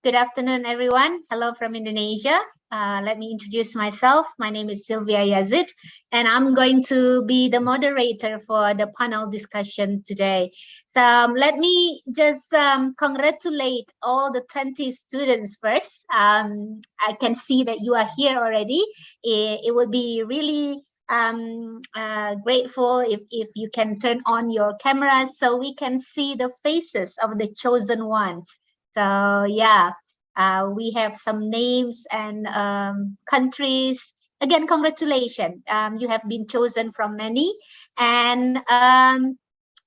Good afternoon, everyone. Hello from Indonesia. Let me introduce myself. My name is Sylvia Yazid, and I'm going to be the moderator for the panel discussion today. Let me just congratulate all the 20 students first. I can see that you are here already. It would be really grateful if you can turn on your cameras so we can see the faces of the chosen ones. So yeah, we have some names and countries. Again, congratulations. You have been chosen from many. And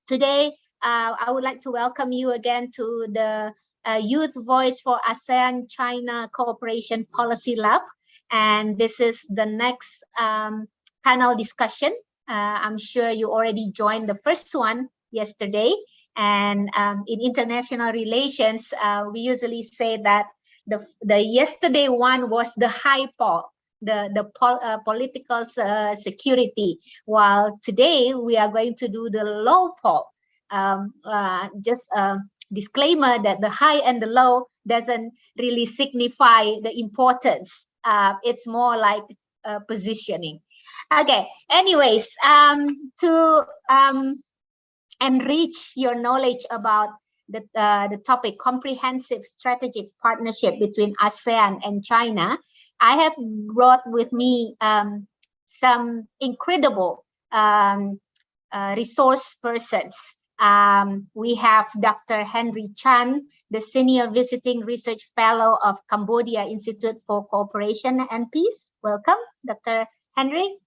today, I would like to welcome you again to the Youth Voice for ASEAN-China Cooperation Policy Lab. And this is the next panel discussion. I'm sure you already joined the first one yesterday. And in international relations, we usually say that the yesterday one was the high pole, the political security, while today we are going to do the low pole. Just a disclaimer that the high and the low doesn't really signify the importance. It's more like positioning. Okay. Anyways, to enrich your knowledge about the topic comprehensive strategic partnership between ASEAN and China, I have brought with me some incredible resource persons. We have Dr. Henry Chen, the Senior Visiting Research Fellow of Cambodia Institute for Cooperation and Peace. Welcome, Dr. Henry.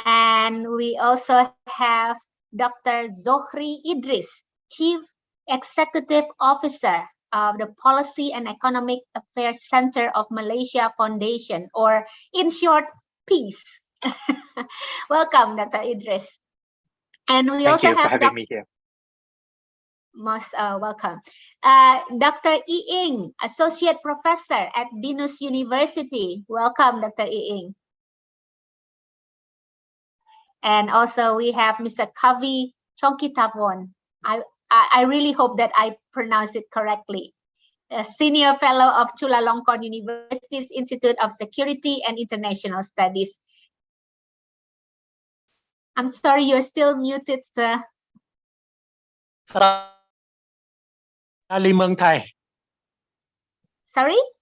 And we also have Dr. Zokhri Idris, Chief Executive Officer of the Policy and Economic Affairs Center of Malaysia Foundation, or in short, PEACE. Welcome, Dr. Idris. And we Thank also you for have having me here. Most welcome. Dr. Ying, Associate Professor at BINUS University. Welcome, Dr. Ying. And also we have Mr. Kavi Chongkittavorn. I really hope that I pronounced it correctly. A Senior Fellow of Chulalongkorn University's Institute of Security and International Studies. I'm sorry, you're still muted, sir. Sorry,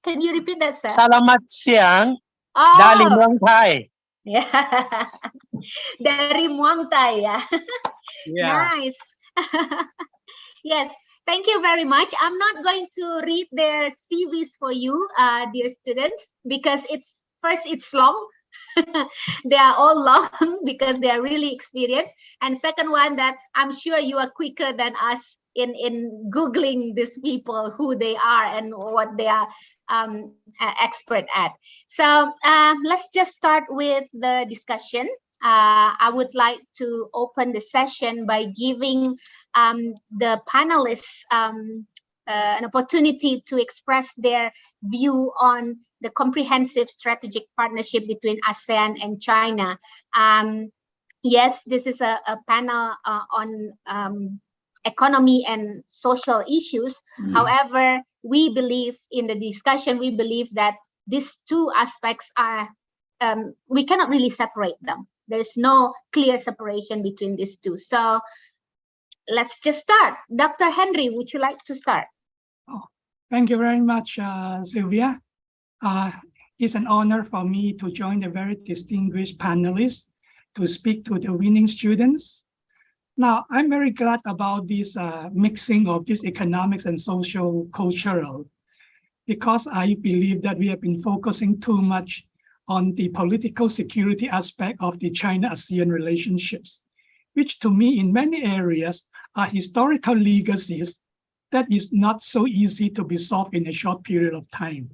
can you repeat that, sir? Selamat siang, Oh, dari Muang Thai. yeah. Dari Muang Thai, yeah. Yeah. Nice. Yes, thank you very much. I'm not going to read their CVs for you, dear students, because it's long. They are all long because they are really experienced. And second one, that I'm sure you are quicker than us in Googling these people, who they are and what they are expert at. So let's just start with the discussion. I would like to open the session by giving the panelists an opportunity to express their view on the comprehensive strategic partnership between ASEAN and China. Yes, this is a panel on economy and social issues. However, we believe in the discussion, we believe that these two aspects are, we cannot really separate them. There's no clear separation between these two. So let's just start. Dr. Henry, would you like to start? Oh, thank you very much, Sylvia. It's an honor for me to join the very distinguished panelists to speak to the winning students. Now, I'm very glad about this mixing of this economics and social cultural, because I believe that we have been focusing too much on the political security aspect of the China-ASEAN relationships, which to me in many areas are historical legacies that is not so easy to be solved in a short period of time.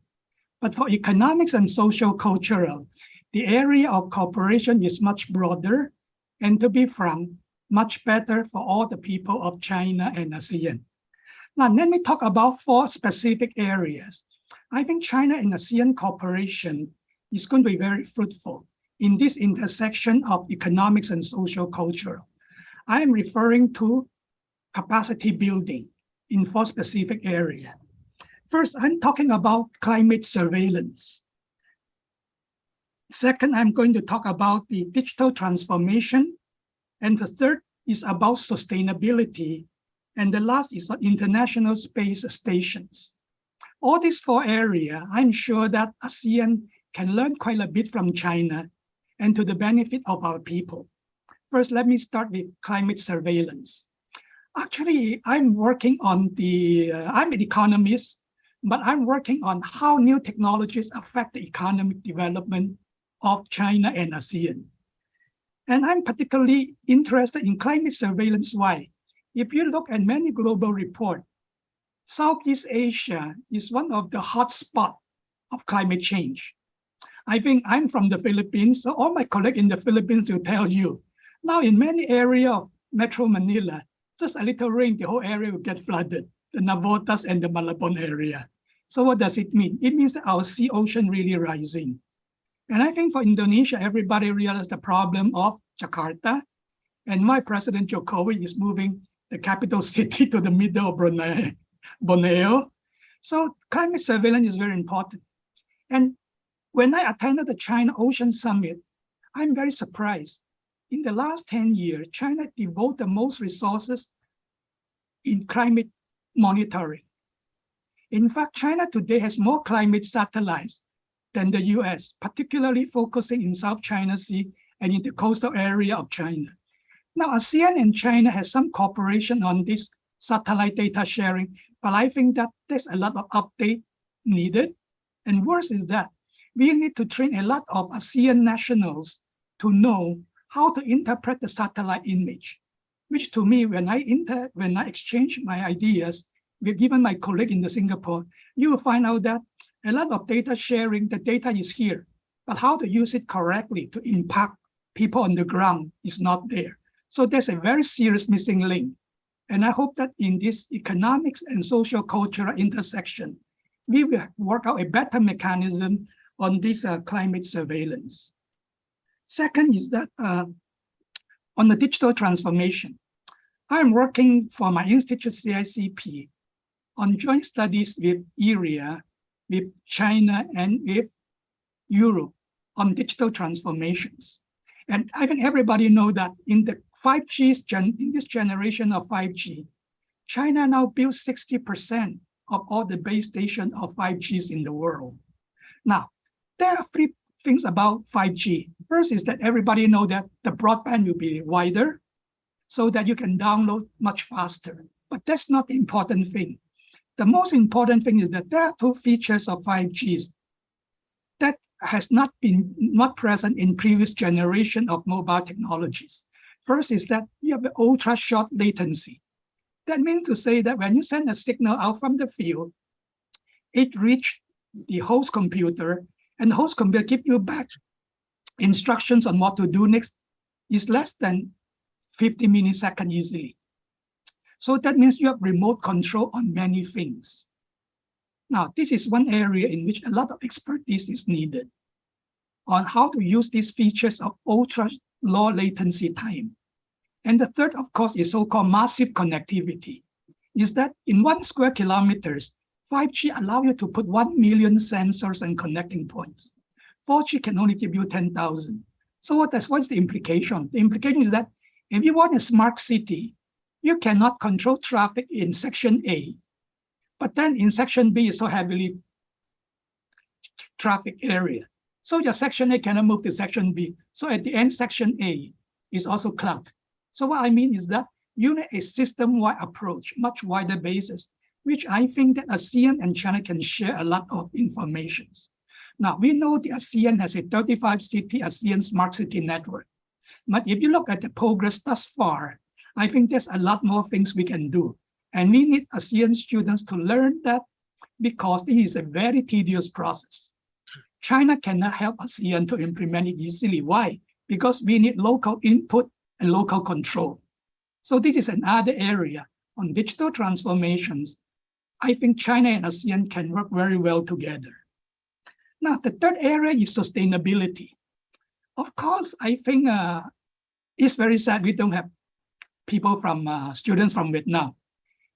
But for economics and social cultural, the area of cooperation is much broader and, to be frank, much better for all the people of China and ASEAN. Now, let me talk about 4 specific areas. I think China and ASEAN cooperation is going to be very fruitful in this intersection of economics and social cultural. I am referring to capacity building in 4 specific areas. First, I'm talking about climate surveillance. Second, I'm going to talk about the digital transformation. And the third is about sustainability. And the last is on international space stations. All these four areas, I'm sure that ASEAN can learn quite a bit from China and to the benefit of our people. First, let me start with climate surveillance. Actually, I'm working on I'm an economist, but I'm working on how new technologies affect the economic development of China and ASEAN. And I'm particularly interested in climate surveillance. Why? If you look at many global reports, Southeast Asia is one of the hotspots of climate change. I think I'm from the Philippines, so all my colleagues in the Philippines will tell you. Now, in many areas of Metro Manila, just a little rain, the whole area will get flooded, the Navotas and the Malabon area. So what does it mean? It means that our sea ocean really rising. And I think for Indonesia, everybody realized the problem of Jakarta. And why President Jokowi is moving the capital city to the middle of Borneo. So climate surveillance is very important. And when I attended the China Ocean Summit, I'm very surprised. In the last 10 years, China devoted the most resources in climate monitoring. In fact, China today has more climate satellites than the US, particularly focusing in South China Sea and in the coastal area of China. Now, ASEAN and China has some cooperation on this satellite data sharing, but I think that there's a lot of update needed. And worse is that we need to train a lot of ASEAN nationals to know how to interpret the satellite image, which to me, when I exchange my ideas with even my colleague in Singapore, you will find out that a lot of data sharing, the data is here, but how to use it correctly to impact people on the ground is not there. So there's a very serious missing link. And I hope that in this economics and social-cultural intersection, we will work out a better mechanism on this climate surveillance. Second is that on the digital transformation, I'm working for my institute CICP on joint studies with ERIA, with China and with Europe on digital transformations. And I think everybody knows that in the 5G, in this generation of 5G, China now builds 60% of all the base stations of 5Gs in the world. Now, there are three things about 5G. First is that everybody knows that the broadband will be wider so that you can download much faster. But that's not the important thing. The most important thing is that there are two features of 5Gs that has not present in previous generation of mobile technologies. First is that you have an ultra short latency. That means to say that when you send a signal out from the field, it reaches the host computer, and the host computer gives you back instructions on what to do next is less than 50 milliseconds easily. So that means you have remote control on many things. Now, this is one area in which a lot of expertise is needed on how to use these features of ultra low latency time. And the third, of course, is so-called massive connectivity, is that in 1 square kilometers, 5G allow you to put 1 million sensors and connecting points. 4G can only give you 10,000. So what's the implication? The implication is that if you want a smart city, you cannot control traffic in section A, but then in section B is so heavily traffic area. So your section A cannot move to section B. So at the end, section A is also clogged. So what I mean is that you need a system-wide approach, much wider basis, which I think that ASEAN and China can share a lot of information. Now, we know the ASEAN has a 35-city ASEAN Smart City Network. But if you look at the progress thus far, I think there's a lot more things we can do. And we need ASEAN students to learn that because it is a very tedious process. China cannot help ASEAN to implement it easily. Why? Because we need local input and local control. So this is another area on digital transformations. I think China and ASEAN can work very well together. Now, the third area is sustainability. Of course, I think it's very sad we don't have people from students from Vietnam.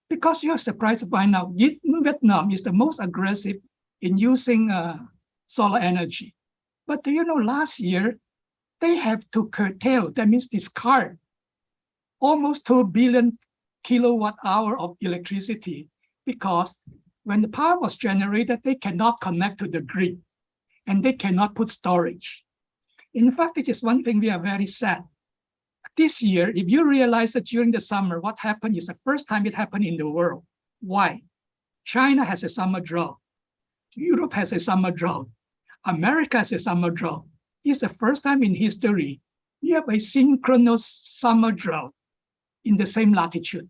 Because you're surprised to find out Vietnam is the most aggressive in using solar energy. But do you know last year, they have to curtail, that means discard, almost 2 billion kilowatt hour of electricity, because when the power was generated, they cannot connect to the grid and they cannot put storage. In fact, it is one thing we are very sad. This year, if you realize that during the summer, what happened is the first time it happened in the world. Why? China has a summer drought. Europe has a summer drought. America has a summer drought. It's the first time in history you have a synchronous summer drought in the same latitude.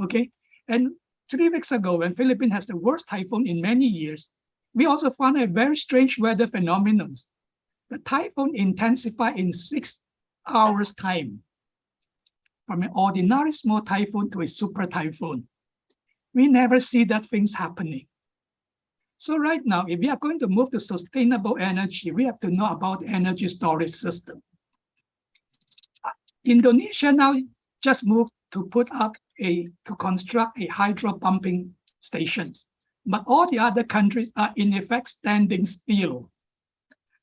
Okay? And 3 weeks ago, when Philippines has the worst typhoon in many years, we also found a very strange weather phenomenon. The typhoon intensified in 6 hours time, from an ordinary small typhoon to a super typhoon. We never see that things happening. So right now, if we are going to move to sustainable energy, we have to know about energy storage system. Indonesia now just moved to construct a hydro pumping stations, but all the other countries are in effect standing still.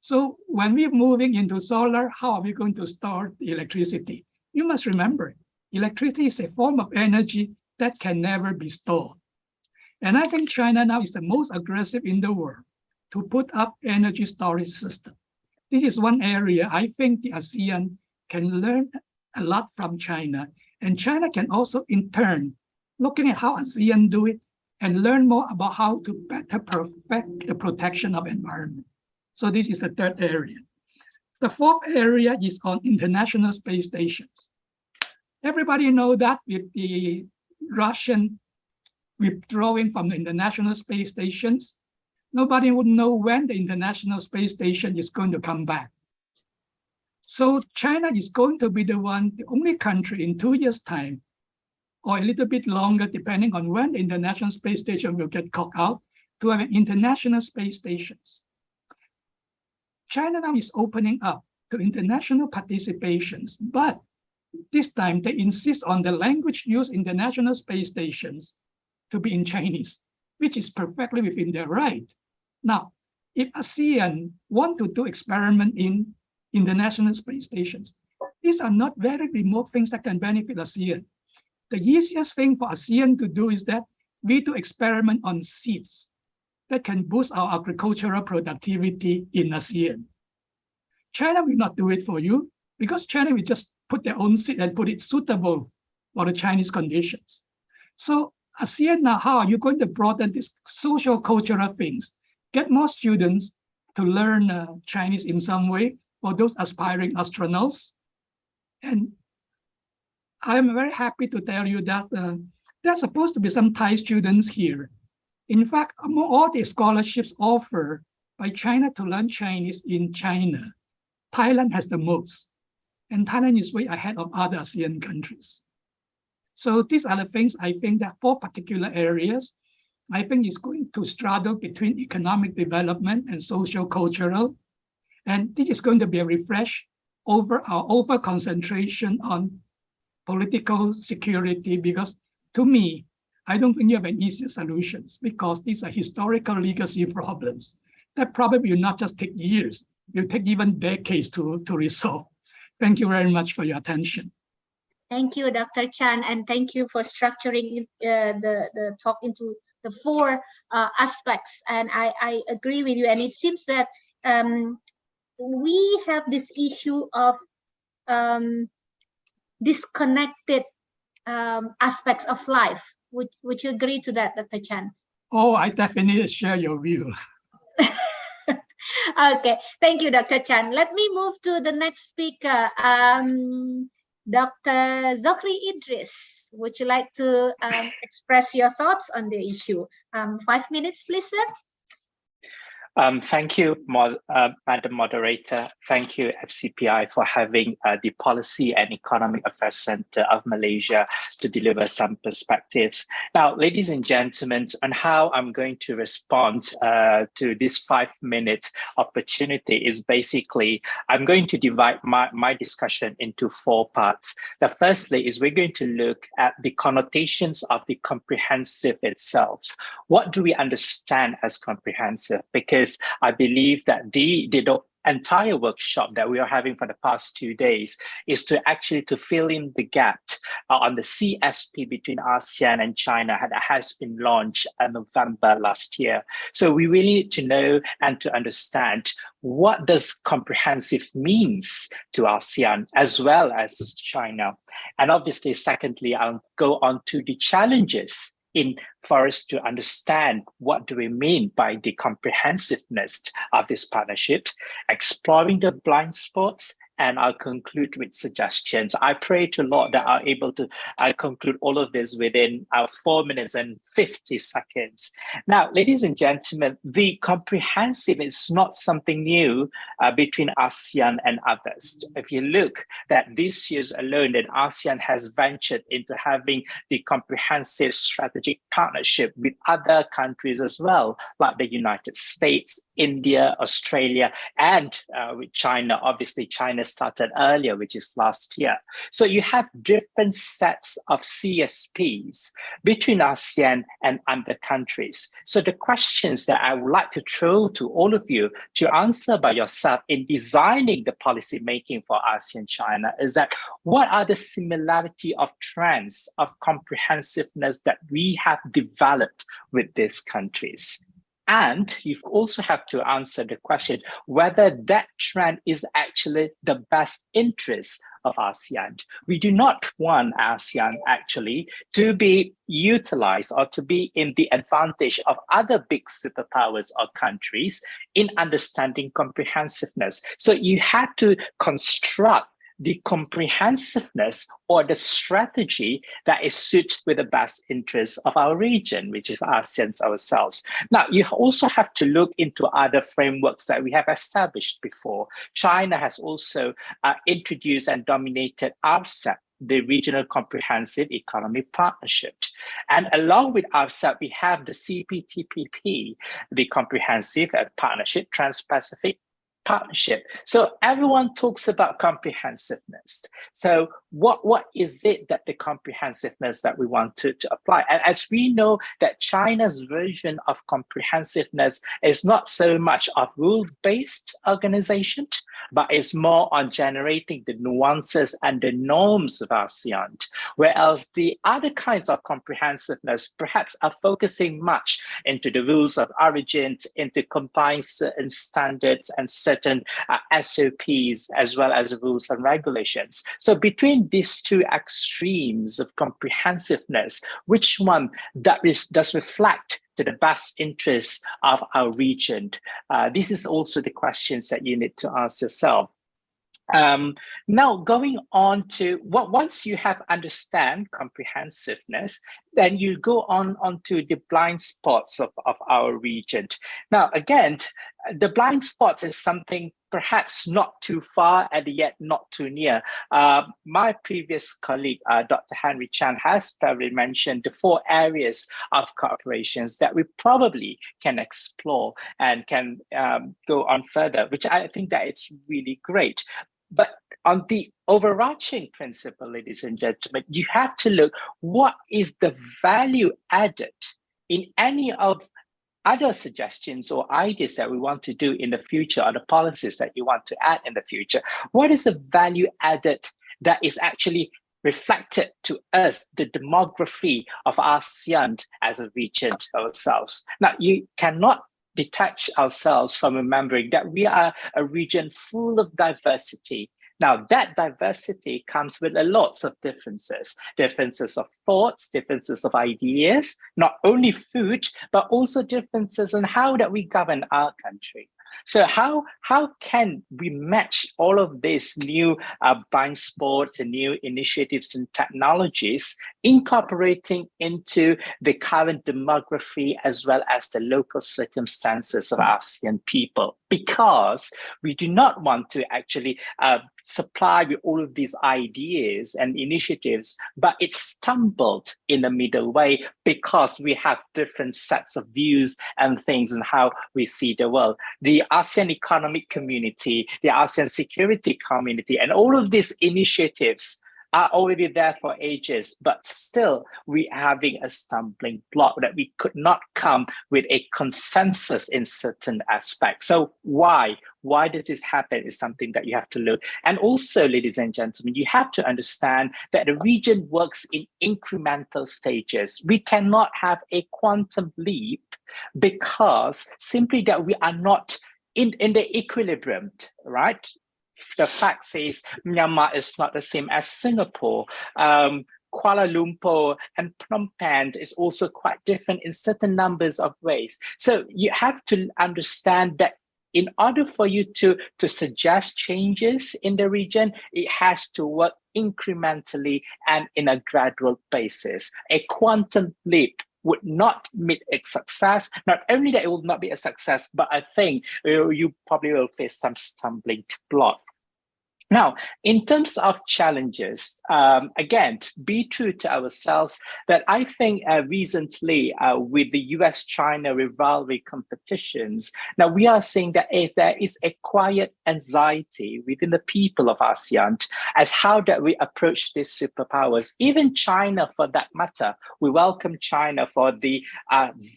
So when we're moving into solar, how are we going to store the electricity? You must remember, electricity is a form of energy that can never be stored. And I think China now is the most aggressive in the world to put up energy storage system. This is one area I think the ASEAN can learn a lot from China. And China can also, in turn, looking at how ASEAN do it and learn more about how to better perfect the protection of environment. So this is the third area. The fourth area is on international space stations. Everybody knows that with the Russian withdrawing from the international space stations, nobody would know when the international space station is going to come back. So China is going to be the only country in 2 years' time, or a little bit longer, depending on when the international space station will get caught out, to have international space stations. China now is opening up to international participations, but this time they insist on the language used in the international space stations to be in Chinese, which is perfectly within their right. Now, if ASEAN want to do experiment in international space stations, these are not very remote things that can benefit ASEAN. The easiest thing for ASEAN to do is that we do experiment on seeds that can boost our agricultural productivity in ASEAN. China will not do it for you because China will just put their own seed and put it suitable for the Chinese conditions. So ASEAN now, how are you going to broaden these social cultural things? Get more students to learn Chinese in some way for those aspiring astronauts. And I'm very happy to tell you that there's supposed to be some Thai students here. In fact, among all the scholarships offered by China to learn Chinese in China, Thailand has the most. And Thailand is way ahead of other ASEAN countries. So these are the things I think that for particular areas, I think is going to straddle between economic development and social cultural. And this is going to be a refresh over our over concentration on political security, because to me, I don't think you have an easy solutions, because these are historical legacy problems that probably will not just take years, will take even decades to resolve. Thank you very much for your attention. Thank you, Dr. Chan, and thank you for structuring the talk into the 4 aspects. And I agree with you. And it seems that we have this issue of disconnected aspects of life. Would you agree to that, Dr. Chan? Oh, I definitely share your view. Okay, thank you, Dr. Chan. Let me move to the next speaker, Dr. Zokhri Idris. Would you like to express your thoughts on the issue? 5 minutes, please, sir. Thank you, Madam Moderator. Thank you, FCPI, for having the Policy and Economic Affairs Center of Malaysia to deliver some perspectives. Now, ladies and gentlemen, on how I'm going to respond to this 5-minute opportunity is basically, I'm going to divide my discussion into 4 parts. The firstly is we're going to look at the connotations of the comprehensive itself. What do we understand as comprehensive? Because I believe that the entire workshop that we are having for the past 2 days is to actually to fill in the gap on the CSP between ASEAN and China that has been launched in November last year. So we really need to know and to understand what does comprehensive means to ASEAN as well as China. And obviously, secondly, I'll go on to the challenges for us to understand what do we mean by the comprehensiveness of this partnership, exploring the blind spots, and I'll conclude with suggestions. I pray to Lord that I'm able to conclude all of this within 4 minutes and 50 seconds. Now, ladies and gentlemen, the comprehensive is not something new between ASEAN and others. If you look that this year alone, that ASEAN has ventured into having the comprehensive strategic partnership with other countries as well, like the United States, India, Australia, and with China. Obviously, China started earlier, which is last year. So you have different sets of CSPs between ASEAN and other countries. So the questions that I would like to throw to all of you to answer by yourself in designing the policy making for ASEAN-China is that what are the similarity of trends of comprehensiveness that we have developed with these countries? And you also have to answer the question whether that trend is actually the best interest of ASEAN. We do not want ASEAN actually to be utilized or to be in the advantage of other big superpowers or countries in understanding comprehensiveness. So you have to construct the comprehensiveness or the strategy that is suited with the best interests of our region, which is ASEAN ourselves. Now, you also have to look into other frameworks that we have established before. China has also introduced and dominated RCEP, the Regional Comprehensive Economy Partnership. And along with RCEP, we have the CPTPP, the Comprehensive Partnership, Trans-Pacific Partnership. So everyone talks about comprehensiveness. So what is it that the comprehensiveness that we want to apply? And as we know that China's version of comprehensiveness is not so much of rule-based organization, but it's more on generating the nuances and the norms of ASEAN, whereas the other kinds of comprehensiveness perhaps are focusing much into the rules of origin, into complying certain standards and certain SOPs, as well as rules and regulations. So between these two extremes of comprehensiveness, which one does reflect to the best interests of our region? This is also the questions that you need to ask yourself. Now, going on to once you have understand comprehensiveness, then you go on to the blind spots of our region. Now, again, the blind spots is something perhaps not too far and yet not too near. My previous colleague, Dr. Henry Chen, has probably mentioned the 4 areas of cooperations that we probably can explore and can go on further, which I think that it's really great. But on the overarching principle, ladies and gentlemen, you have to look what is the value added in any of other suggestions or ideas that we want to do in the future, or the policies that you want to add in the future. What is the value added that is actually reflected to us, the demography of ASEAN as a region ourselves? Now, you cannot detach ourselves from remembering that we are a region full of diversity. Now, that diversity comes with a lots of differences of thoughts, differences of ideas, not only food, but also differences in how that we govern our country. So how can we match all of these new blind spots and new initiatives and technologies, incorporating into the current demography as well as the local circumstances of ASEAN people? Because we do not want to actually supply with all of these ideas and initiatives, but it's stumbled in the middle way because we have different sets of views and things and how we see the world. The ASEAN Economic Community, the ASEAN Security Community, and all of these initiatives are already there for ages, but still we are having a stumbling block that we could not come with a consensus in certain aspects. So why? Why does this happen is something that you have to look. And also, ladies and gentlemen, you have to understand that the region works in incremental stages. We cannot have a quantum leap because simply that we are not in the equilibrium, right? The fact says Myanmar is not the same as Singapore. Kuala Lumpur and Phnom Penh is also quite different in certain numbers of ways. So you have to understand that in order for you to suggest changes in the region, it has to work incrementally and in a gradual basis. A quantum leap would not meet a success. Not only that it will not be a success, but I think you probably will face some stumbling block. Now, in terms of challenges, again, to be true to ourselves, that I think recently with the US-China rivalry competitions, now we are seeing that if there is a quiet anxiety within the people of ASEAN as how that we approach these superpowers, even China for that matter, we welcome China for the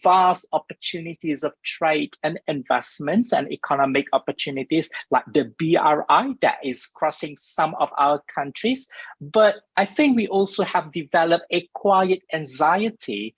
vast opportunities of trade and investment and economic opportunities like the BRI that is crossing some of our countries. But I think we also have developed a quiet anxiety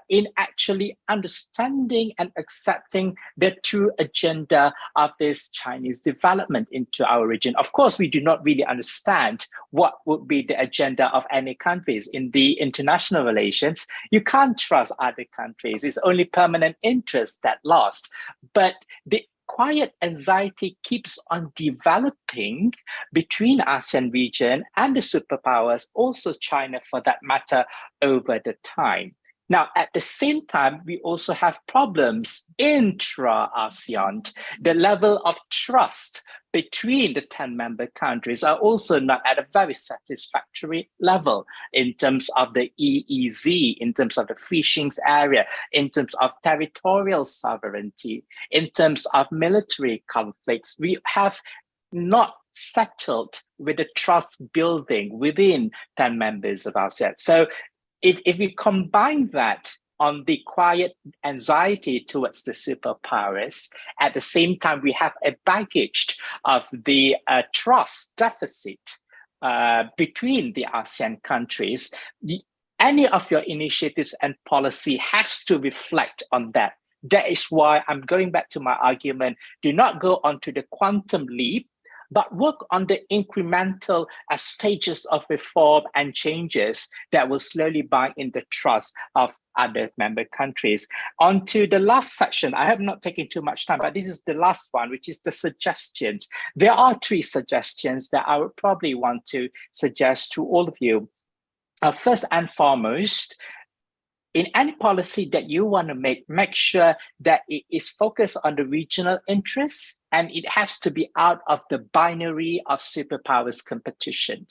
in actually understanding and accepting the true agenda of this Chinese development into our region. Of course, we do not really understand what would be the agenda of any countries in the international relations. You can't trust other countries. It's only permanent interest that lost. But the quiet anxiety keeps on developing between ASEAN region and the superpowers, also China for that matter, over the time. Now, at the same time, we also have problems intra-ASEAN. The level of trust between the 10 member countries are also not at a very satisfactory level in terms of the EEZ, in terms of the fishing area, in terms of territorial sovereignty, in terms of military conflicts. We have not settled with the trust building within 10 members of ASEAN. So if we combine that on the quiet anxiety towards the superpowers, at the same time, we have a baggage of the trust deficit between the ASEAN countries. Any of your initiatives and policy has to reflect on that. That is why I'm going back to my argument, do not go onto the quantum leap, but work on the incremental stages of reform and changes that will slowly buy in the trust of other member countries. On to the last section. I have not taken too much time, but this is the last one, which is the suggestions. There are 3 suggestions that I would probably want to suggest to all of you. First and foremost, in any policy that you want to make sure that it is focused on the regional interests and it has to be out of the binary of superpowers competition.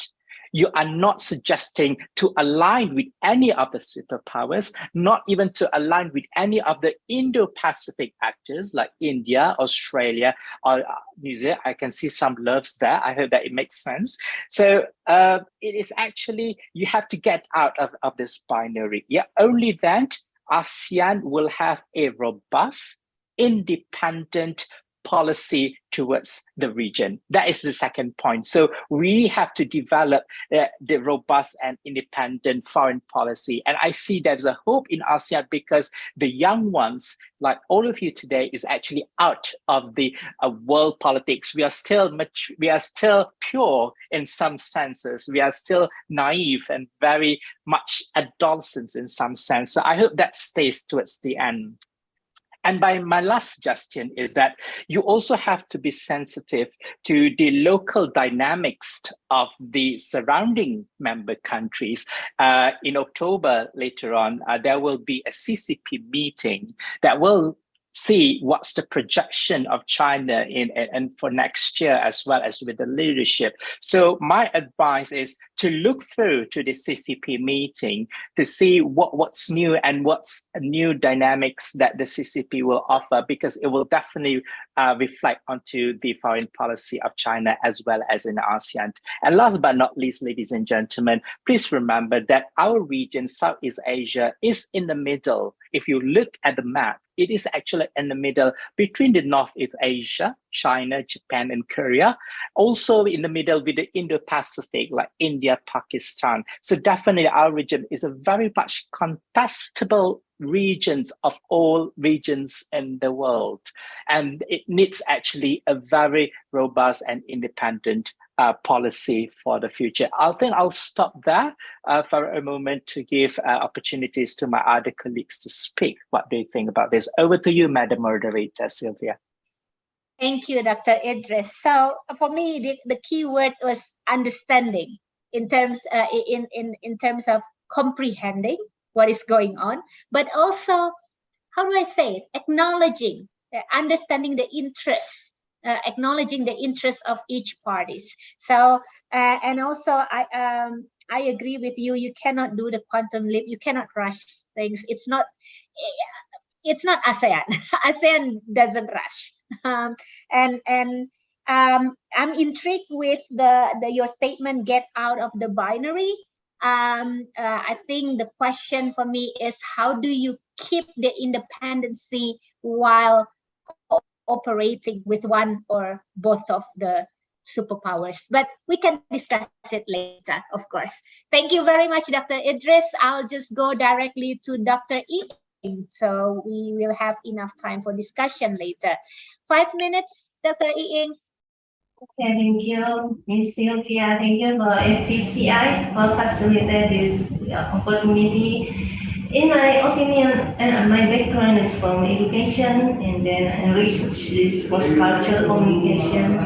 You are not suggesting to align with any of the superpowers, not even to align with any of the Indo-Pacific actors like India, Australia, or New Zealand. I can see some loves there. I hope that it makes sense. So it is actually, you have to get out of this binary. Yeah, only then ASEAN will have a robust, independent policy towards the region. That is the second point. So we have to develop the robust and independent foreign policy. And I see there's a hope in ASEAN because the young ones, like all of you today, is actually out of the world politics. We are still pure in some senses. We are still naive and very much adolescents in some sense. So I hope that stays towards the end. And my last suggestion is that you also have to be sensitive to the local dynamics of the surrounding member countries. In October, later on, there will be a CCP meeting that will see what's the projection of China and for next year, as well as with the leadership. So my advice is to look through to the CCP meeting to see what's new and what's new dynamics that the CCP will offer, because it will definitely reflect onto the foreign policy of China as well as in ASEAN. And last but not least, ladies and gentlemen, please remember that our region, Southeast Asia, is in the middle. If you look at the map, it is actually in the middle between the Northeast Asia, China, Japan, and Korea. Also in the middle with the Indo-Pacific, like India, Pakistan. So definitely our region is a very much contestable regions of all regions in the world. And it needs actually a very robust and independent policy for the future. I think I'll stop there for a moment to give opportunities to my other colleagues to speak. What do you think about this? Over to you, Madam Moderator, Sylvia. Thank you, Dr. Idris. So for me, the key word was understanding in terms in terms of comprehending what is going on, but also, how do I say it? Acknowledging, understanding the interests. Acknowledging the interests of each parties. So and also I agree with you. You cannot do the quantum leap. You cannot rush things. It's not ASEAN. ASEAN doesn't rush. I'm intrigued with your statement. Get out of the binary. I think the question for me is, how do you keep the independency while operating with one or both of the superpowers? But we can discuss it later, of course. Thank you very much, Dr. Idris. I'll just go directly to Dr. Ying, so we will have enough time for discussion later. 5 minutes, Dr. Ying. Okay, thank you, Ms. Sylvia. Thank you for FPCI for facilitating this opportunity. In my opinion, my background is from education, and then I research is cross-cultural communication.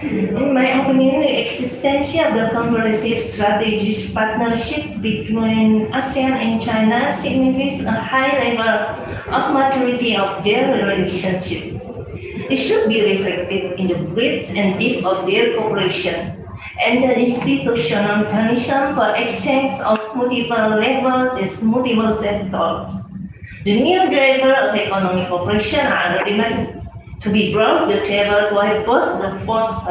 In my opinion, the existence of the comprehensive strategic partnership between ASEAN and China signifies a high level of maturity of their relationship. It should be reflected in the breadth and depth of their cooperation and the institutional mechanism for exchange of multiple levels and multiple sectors. The new driver of economic cooperation are ready to be brought to the table to help boost the forced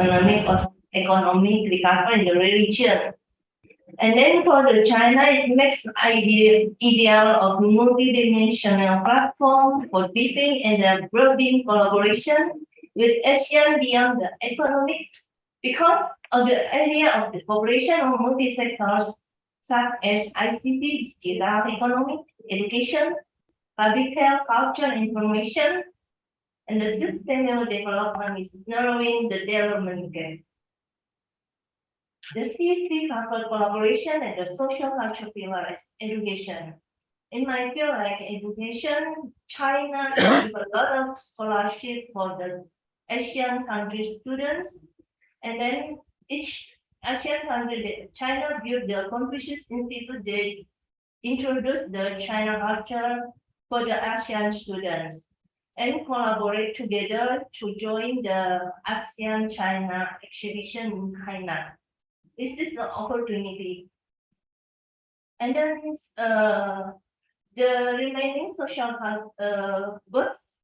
economic recovery in the region. And then for the China, it makes ideal of multidimensional platform for deepening and broadening collaboration with ASEAN beyond the economics, because of the area of the cooperation of multi-sectors such as ICT, digital economy, education, public health, culture, information, and the sustainable development is narrowing the development gap. The CSP covered collaboration and the social culture pillar as education. In my field, like education, China gives a lot of scholarship for the Asian country students, and then each Asian country, China built the Confucius Institute. They introduced the China culture for the ASEAN students and collaborate together to join the ASEAN-China exhibition in China. This is an opportunity. And then the remaining social goods,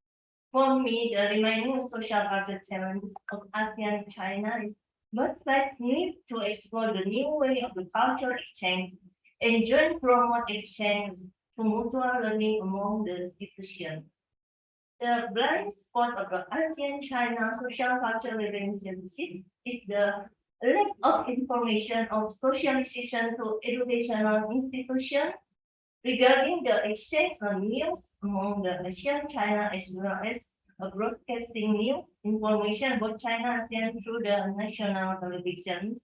for me, the remaining social culture challenges of ASEAN-China is both sides need to explore the new way of the cultural exchange and join promote exchange to mutual learning among the institutions. The blind spot of the ASEAN-China social cultural relationship is the lack of information of socialization to educational institutions regarding the exchange of news among the ASEAN-China, as well as broadcasting news information about China ASEAN through the national televisions.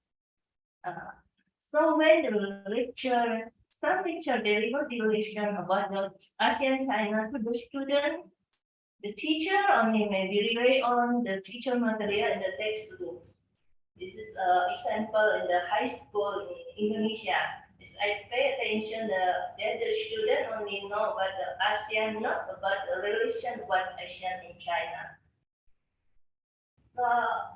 So when the some lecture deliver the lesson about the ASEAN-China to the students, The teacher only maybe rely on the teacher material and the textbooks. This is an example in the high school in Indonesia. Is I pay attention that the student only know about the ASEAN, not about the relation with ASEAN in China. So,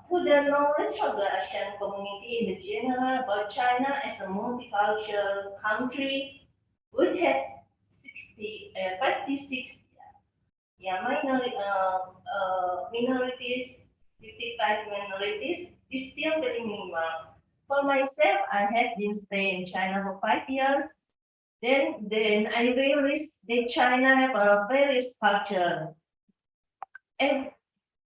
to the knowledge of the ASEAN community in the general about China as a multicultural country, we have 56 minorities, 55 minorities is still very minimal. For myself, I have been staying in China for 5 years. Then I realized that China have a various culture. And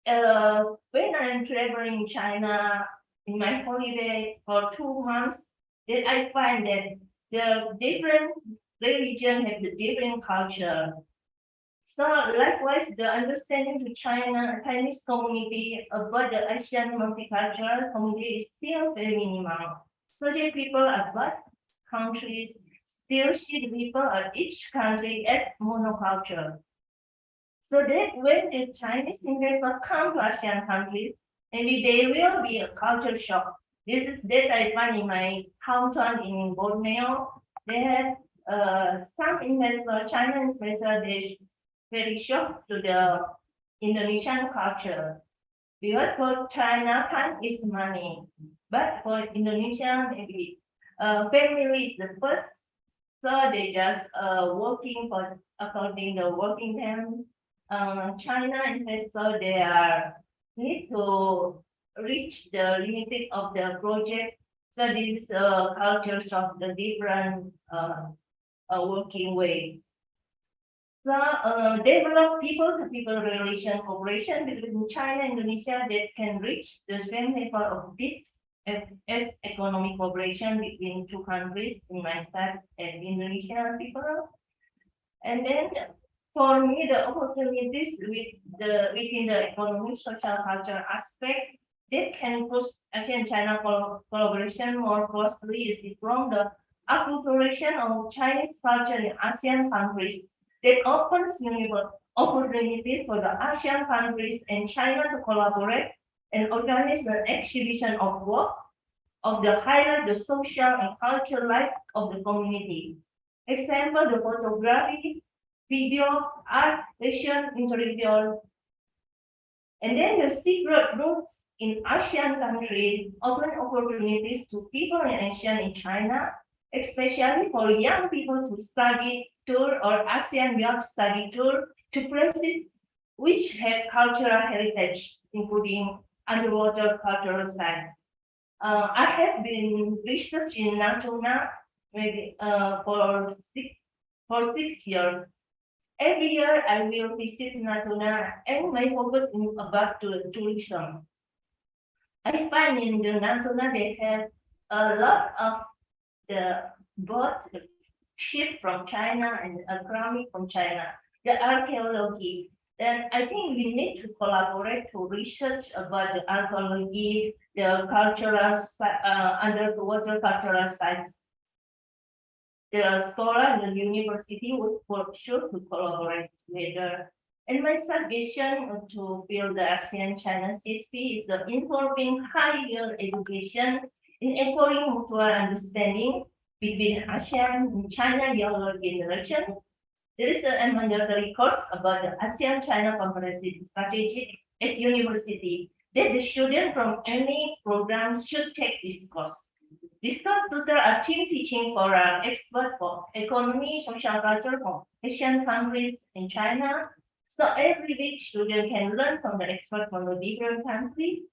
when I'm traveling in China in my holiday for 2 months, then I find that the different religion have the different culture. So likewise, the understanding to Chinese community about the Asian multicultural community is still very minimal. So the people about countries still see the people of each country as monoculture. So that when the Chinese investors come to ASEAN countries, maybe there will be a culture shock. This is that I find in my hometown in Borneo. They have some investor, Chinese investor, they very shocked to the Indonesian culture. Because for China, time is money. But for Indonesia, maybe family is the first. So they just working for according to working time. China investor, they are need to reach the limit of the project. So this is cultures of the different working way. So develop people-to-people relation cooperation between China and Indonesia that can reach the same level of deep as economic cooperation between two countries in my side as Indonesian people. And then for me, the opportunities within the economic, social, cultural aspect that can push ASEAN-China collaboration more closely is from the acculturation of Chinese culture in ASEAN countries that opens opportunities for the ASEAN countries and China to collaborate and organize the exhibition of work of the highlight the social and cultural life of the community. Example, the photography, video, art, fashion, intellectual. And then the secret roots in ASEAN countries open opportunities to people in ASEAN in China, especially for young people to study tour or ASEAN Young Study Tour to places which have cultural heritage, including underwater cultural sites. I have been researching Natuna maybe for 6 years. Every year I will visit Natuna and my focus is about tourism. I find in the Natuna they have a lot of the boat ship from China and economy from China, the archaeology. Then I think we need to collaborate to research about the archaeology, the cultural, underwater cultural sites. The scholar and the university would for sure to collaborate together. And my suggestion to build the ASEAN-China CSP is the involving higher education in empowering mutual understanding between ASEAN and China younger generation. There is a mandatory course about the ASEAN-China comprehensive strategy at university that the student from any program should take this course. This course tutors are team teaching for an expert for economy, social culture from Asian countries in China. So every week student can learn from the expert from the different countries.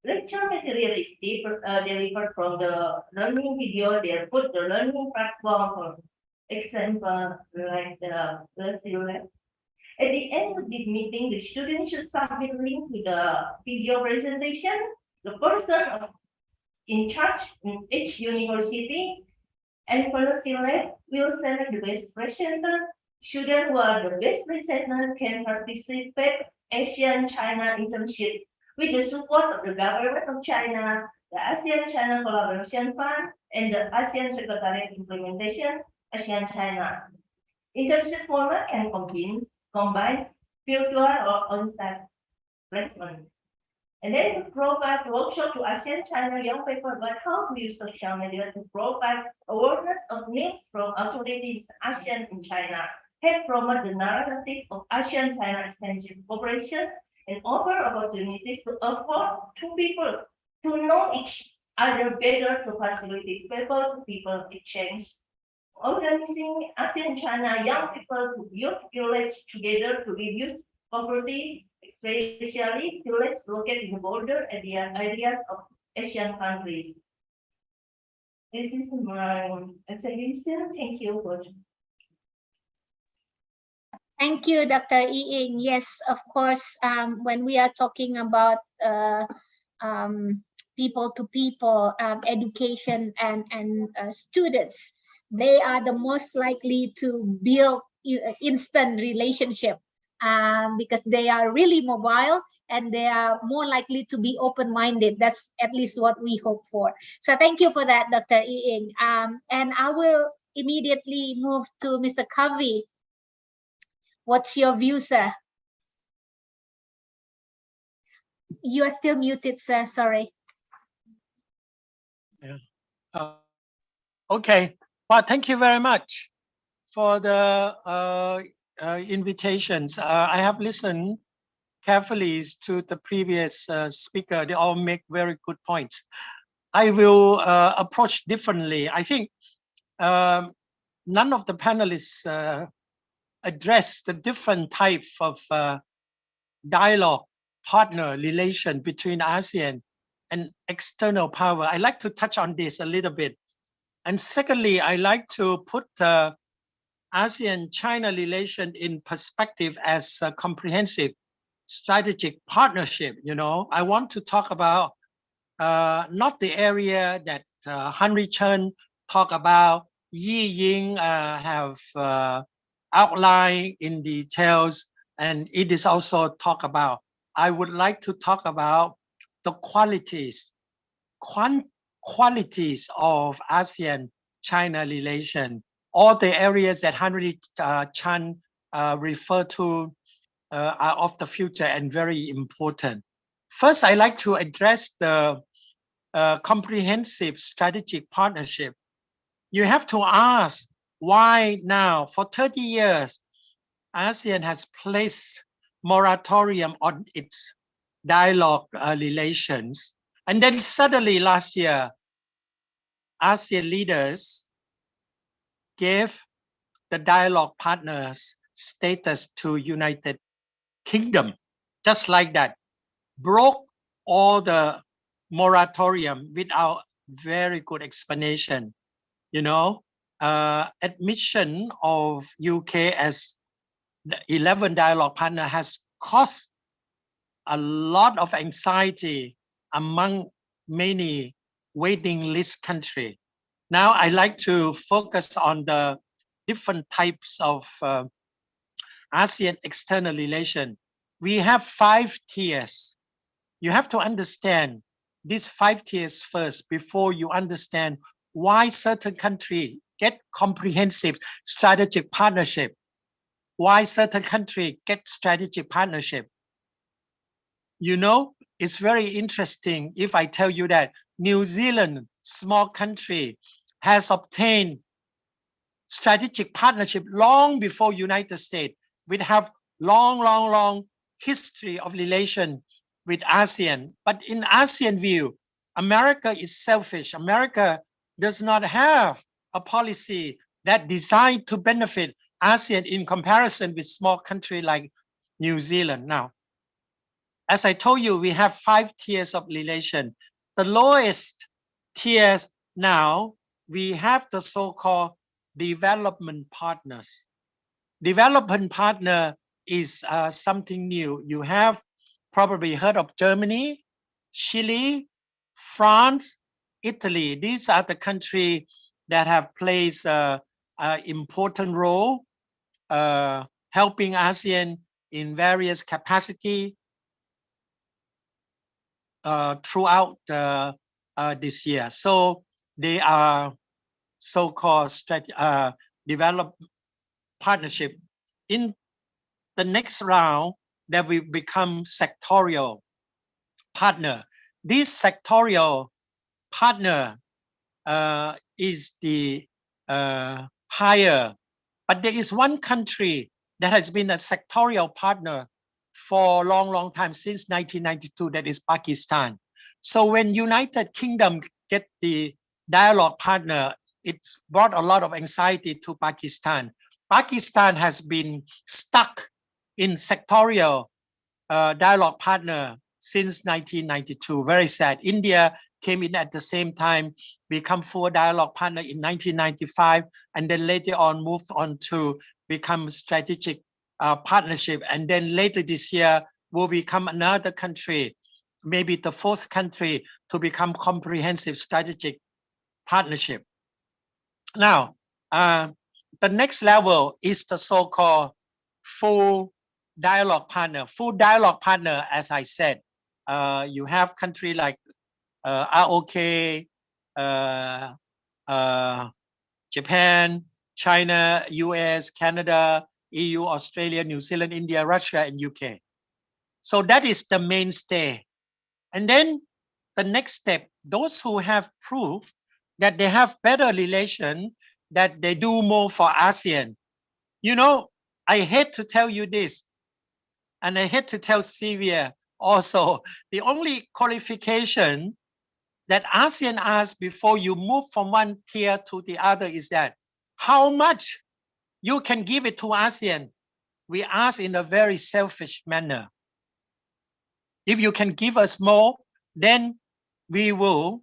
Lecture material is delivered from the learning video. They put the learning platform for example like the Lab. At the end of this meeting, the student should submit a link to the video presentation. The person in charge in each university and policy lab will select the best presenter. Students who are the best presenter can participate ASEAN-China internship with the support of the government of China, the ASEAN-China Collaboration Fund, and the ASEAN Secretariat Implementation, ASEAN-China. Internship format can combine virtual or on-site placement. And then to provide workshop to ASEAN-China young people about how to use social media to provide awareness of needs from authorities ASEAN in China, help promote the narrative of ASEAN-China extensive cooperation, and offer opportunities to afford two people to know each other better to facilitate people-to-people exchange. Organizing ASEAN-China young people to build village together to reduce poverty, especially villages located in the border areas of Asian countries. This is my exhibition. Thank you for. Thank you, Dr. Ying. Yes, of course, when we are talking about people to people education and students, they are the most likely to build instant relationship because they are really mobile and they are more likely to be open-minded. That's at least what we hope for. So thank you for that, Dr. Ying. And I will immediately move to Mr. Kavi. What's your view, sir? You are still muted, sir. Sorry. Yeah. Okay. Well, thank you very much for the invitations. I have listened carefully to the previous speaker. They all make very good points. I will approach differently. I think none of the panelists address the different type of dialogue partner relation between ASEAN and external power. I like to touch on this a little bit. And secondly, I like to put ASEAN-China relation in perspective as a comprehensive strategic partnership. You know, I want to talk about not the area that Henry Chen talked about, Ying have outlined in details, and it is also talked about. I would like to talk about the qualities of ASEAN-China relation, all the areas that Henry Chen referred to are of the future and very important. First, I like to address the comprehensive strategic partnership. You have to ask why now, for 30 years, ASEAN has placed moratorium on its dialogue relations. And then suddenly last year, ASEAN leaders gave the dialogue partners status to United Kingdom, just like that, broke all the moratorium without very good explanation. You know, admission of UK as the 11 dialogue partner has caused a lot of anxiety among many waiting list countries. Now I like to focus on the different types of ASEAN external relation. We have 5 tiers. You have to understand these 5 tiers first before you understand why certain countries get comprehensive strategic partnership. Why certain countries get strategic partnership. You know, it's very interesting if I tell you that New Zealand, small country, has obtained strategic partnership long before United States. We have long history of relation with ASEAN. But in ASEAN view, America is selfish. America does not have a policy that designed to benefit ASEAN in comparison with small country like New Zealand. Now, as I told you, we have 5 tiers of relation. The lowest tiers now, we have the so-called development partners. Development partner is something new. You have probably heard of Germany, Chile, France, Italy. These are the countries that have played an important role helping ASEAN in various capacity throughout this year. So they are so-called developed partnership. In the next round that we become sectorial partner. This sectorial partner is the higher, but there is one country that has been a sectorial partner for a long time, since 1992, that is Pakistan. So when United Kingdom get the dialogue partner, it's brought a lot of anxiety to Pakistan. Pakistan has been stuck in sectorial dialogue partner since 1992. Very sad. India came in at the same time, become full dialogue partner in 1995, and then later on moved on to become strategic partnership. And then later this year will become another country, maybe the fourth country, to become comprehensive strategic partnership. Now, the next level is the so-called full dialogue partner. Full dialogue partner, as I said, you have country like ROK, Japan, China, US, Canada, EU, Australia, New Zealand, India, Russia, and UK. So that is the mainstay. And then the next step, those who have proved that they have better relation, that they do more for ASEAN. You know, I hate to tell you this, and I hate to tell Sylvia also, the only qualification that ASEAN asks before you move from one tier to the other is that how much you can give it to ASEAN. We ask in a very selfish manner. If you can give us more, then we will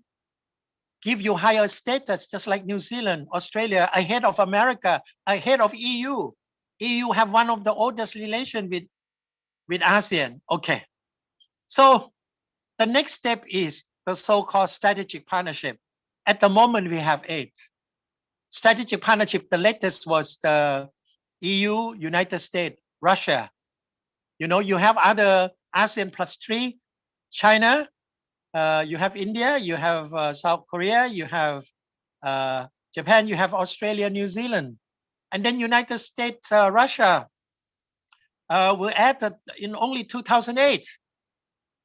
give you higher status, just like New Zealand, Australia, ahead of America, ahead of EU. EU have one of the oldest relations with ASEAN. Okay. So the next step is the so-called strategic partnership. At the moment, we have 8. Strategic partnership, the latest was the EU, United States, Russia. You know, you have other ASEAN +3, China, you have India, you have South Korea, you have Japan, you have Australia, New Zealand, and then United States, Russia were added in only 2008.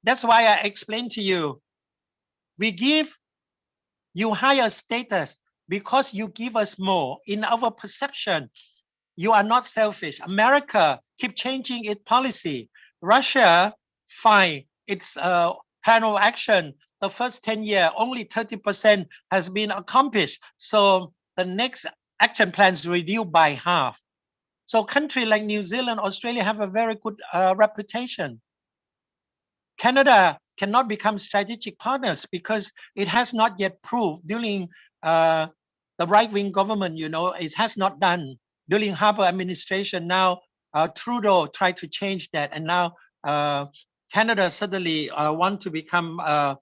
That's why I explained to you, we give you higher status because you give us more. In our perception, you are not selfish. America keep changing its policy. Russia, fine, its plan of action, the first 10 years, only 30% has been accomplished. So the next action plans reduced by half. So countries like New Zealand, Australia have a very good reputation. Canada cannot become strategic partners because it has not yet proved during the right-wing government, you know, it has not done. During Harper administration, now Trudeau tried to change that, and now Canada suddenly want to become a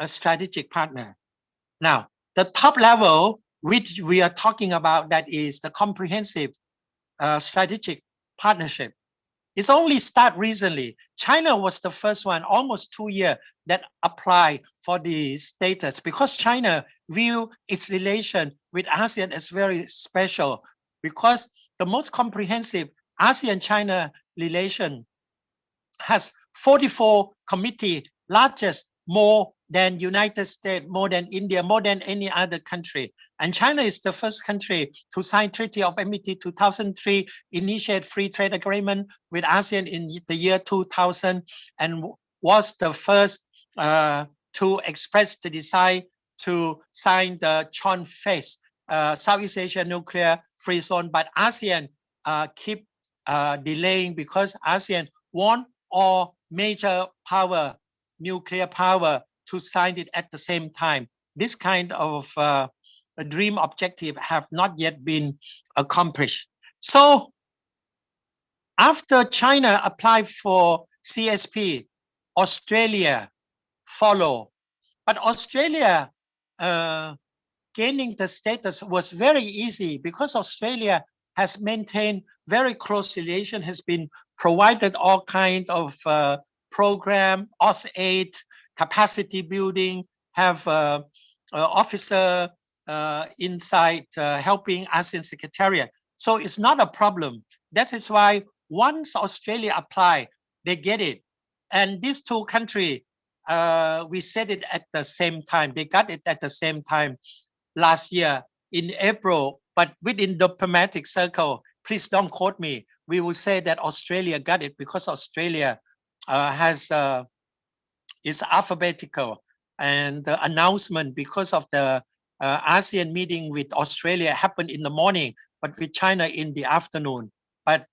strategic partner. Now, the top level, which we are talking about, that is the comprehensive strategic partnership. It's only started recently. China was the first one, almost 2 years, that applied for the status, because China view its relation with ASEAN as very special, because the most comprehensive ASEAN-China relation has 44 committee, largest, more than United States, more than India, more than any other country. And China is the first country to sign Treaty of Amity 2003, initiate free trade agreement with ASEAN in the year 2000, and was the first to express the desire to sign the Chen phase, Southeast Asia nuclear free zone. But ASEAN keep delaying because ASEAN want all major power, nuclear power, to sign it at the same time. This kind of a dream objective have not yet been accomplished. So after China applied for CSP, Australia follow. But Australia gaining the status was very easy because Australia has maintained very close relation, has been provided all kinds of program, AUS-8, capacity building, have officer inside helping ASEAN Secretariat. So it's not a problem. That is why once Australia apply, they get it. And these two countries, we said it at the same time. They got it at the same time last year in April, but within diplomatic circle, please don't quote me. We will say that Australia got it because Australia is alphabetical, and the announcement because of the ASEAN meeting with Australia happened in the morning, but with China in the afternoon. But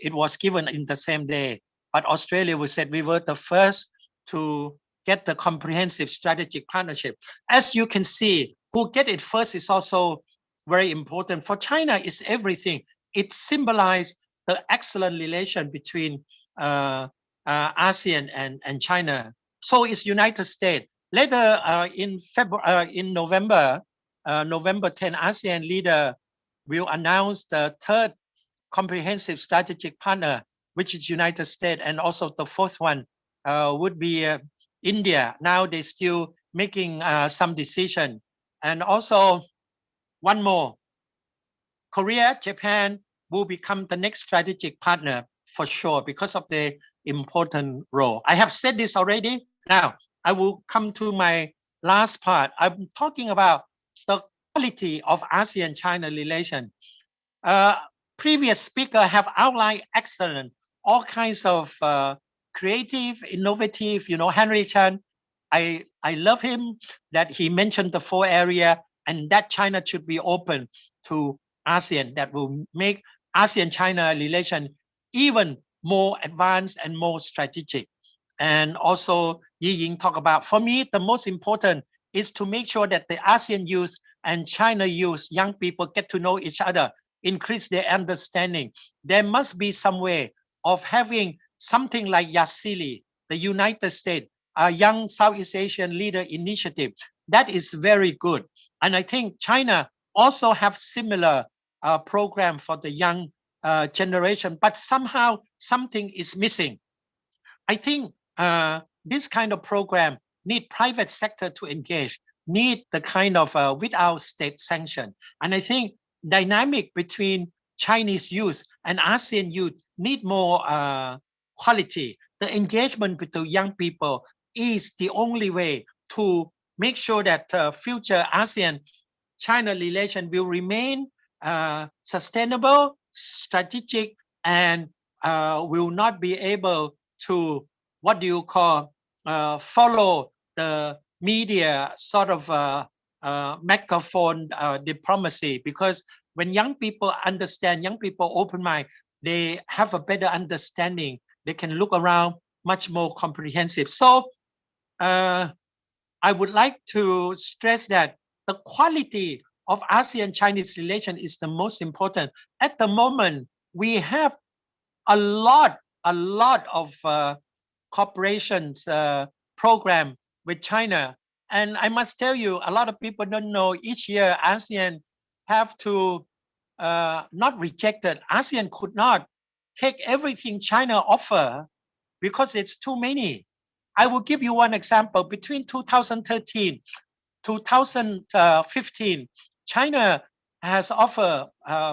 it was given in the same day. But Australia, we said we were the first to get the comprehensive strategic partnership. As you can see, who get it first is also very important. For China, it's everything. It symbolized the excellent relation between ASEAN and China. So is United States. Later in November 10, ASEAN leader will announce the third comprehensive strategic partner, which is United States, and also the fourth one would be India. Now they're still making some decision. And also one more, Korea, Japan will become the next strategic partner for sure because of the important role. I have said this already. Now I will come to my last part. I'm talking about the quality of ASEAN-China relation. Previous speaker have outlined excellent, all kinds of creative, innovative, Henry Chen, I love him that he mentioned the 4 area and that China should be open to ASEAN. That will make ASEAN-China relation even more advanced and more strategic. And also Ying talk about, for me, the most important is to make sure that the ASEAN youth and China youth, young people get to know each other, increase their understanding. There must be some way of having something like YASILI, the United States, a Young Southeast Asian Leader Initiative. That is very good. And I think China also have similar program for the young generation, but somehow something is missing. I think this kind of program need private sector to engage, need the kind of without state sanction. And I think dynamic between Chinese youth and ASEAN youth need more quality. The engagement with the young people is the only way to make sure that future ASEAN-China relation will remain sustainable, strategic, and will not be able to, what do you call, follow the media sort of megaphone diplomacy. Because when young people understand, young people open mind, they have a better understanding. They can look around much more comprehensive. So I would like to stress that the quality of ASEAN-Chinese relation is the most important. At the moment, we have a lot of cooperations program with China. And I must tell you, a lot of people don't know each year ASEAN have to not rejected. ASEAN could not take everything China offer because it's too many. I will give you one example. Between 2013, 2015, China has offered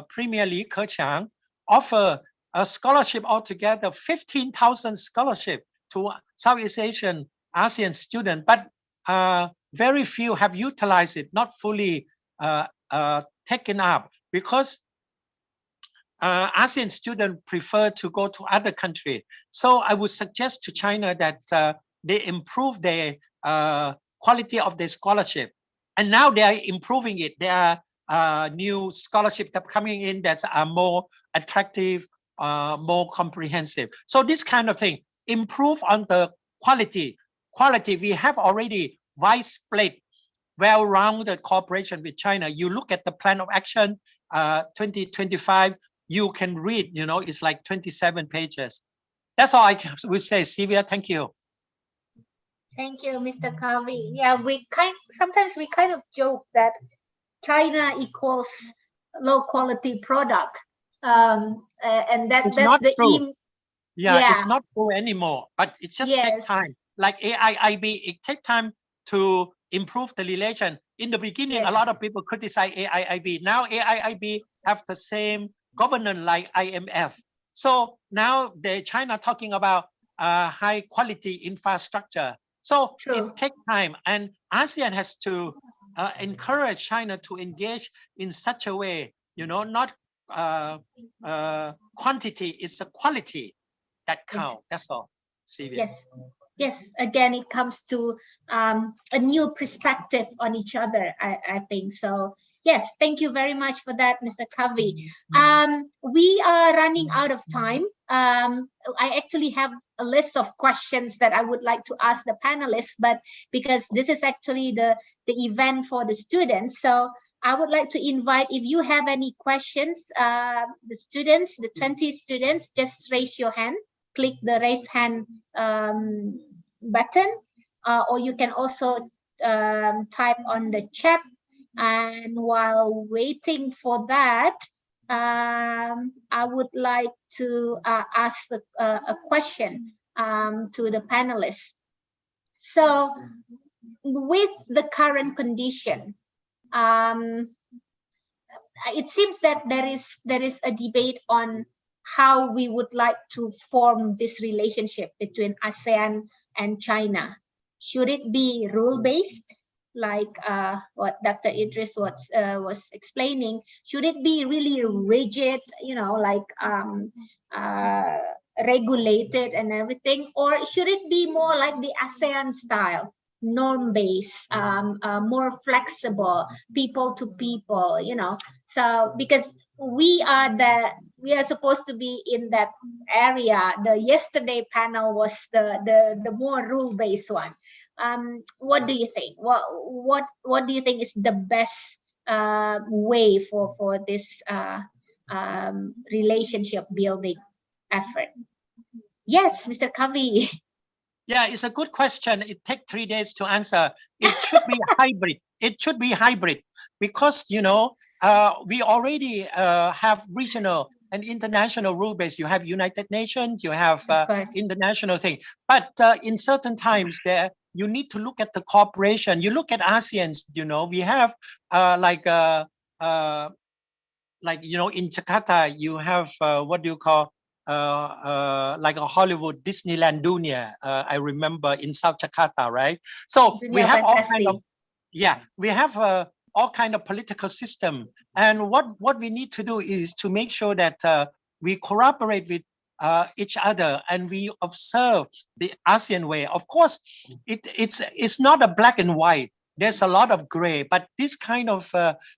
Premier Li Keqiang offer a scholarship altogether, 15,000 scholarship to Southeast Asian ASEAN students, but very few have utilized it, not fully taken up, because ASEAN students prefer to go to other countries. So I would suggest to China that they improve their quality of their scholarship. And now they are improving it. There are new scholarships that are coming in that are more attractive, more comprehensive. So this kind of thing, improve on the quality. We have already widespread, well-rounded cooperation with China. You look at the plan of action 2025, you can read, it's like 27 pages. That's all I would say, Sylvia. Thank you. Thank you, Mr. Kavi. Yeah, sometimes we kind of joke that China equals low quality product, and that's the aim. Yeah, it's not true anymore, but it just takes time. Like AIIB, it takes time to improve the relation. In the beginning, a lot of people criticize AIIB. Now AIIB have the same governance like IMF. So now China talking about high quality infrastructure. So it takes time, and ASEAN has to encourage China to engage in such a way, not quantity, it's the quality that count. That's all. Sylvia. Yes. Again, it comes to a new perspective on each other, I think. So yes, thank you very much for that, Mr. Kavi. We are running out of time. I actually have a list of questions that I would like to ask the panelists, but because this is actually the event for the students, so I would like to invite, if you have any questions, the students, the 20 students, just raise your hand. Click the raise hand button, or you can also type on the chat. And while waiting for that, I would like to ask a question to the panelists. So with the current condition, it seems that there is a debate on how we would like to form this relationship between ASEAN and China. Should it be rule-based, like what Dr. Idris was explaining? Should it be really rigid, like regulated and everything, or should it be more like the ASEAN style, norm-based, more flexible, people to people, So because we are supposed to be in that area. The yesterday panel was the more rule-based one. What do you think? What do you think is the best way for this relationship building effort? Yes, Mr. Kavi. Yeah, it's a good question. It takes 3 days to answer. It should be hybrid. It should be hybrid because, we already have regional and international rule base. You have United Nations, you have international thing. But in certain times, you need to look at the cooperation. You look at ASEAN, we have in Jakarta, you have what do you call like a Hollywood Disneyland Dunia. I remember in South Jakarta, right? So we have all kind of, we have all kind of political system. And what we need to do is to make sure that we cooperate with each other and we observe the ASEAN way. Of course, it's not a black and white. There's a lot of gray, but this kind of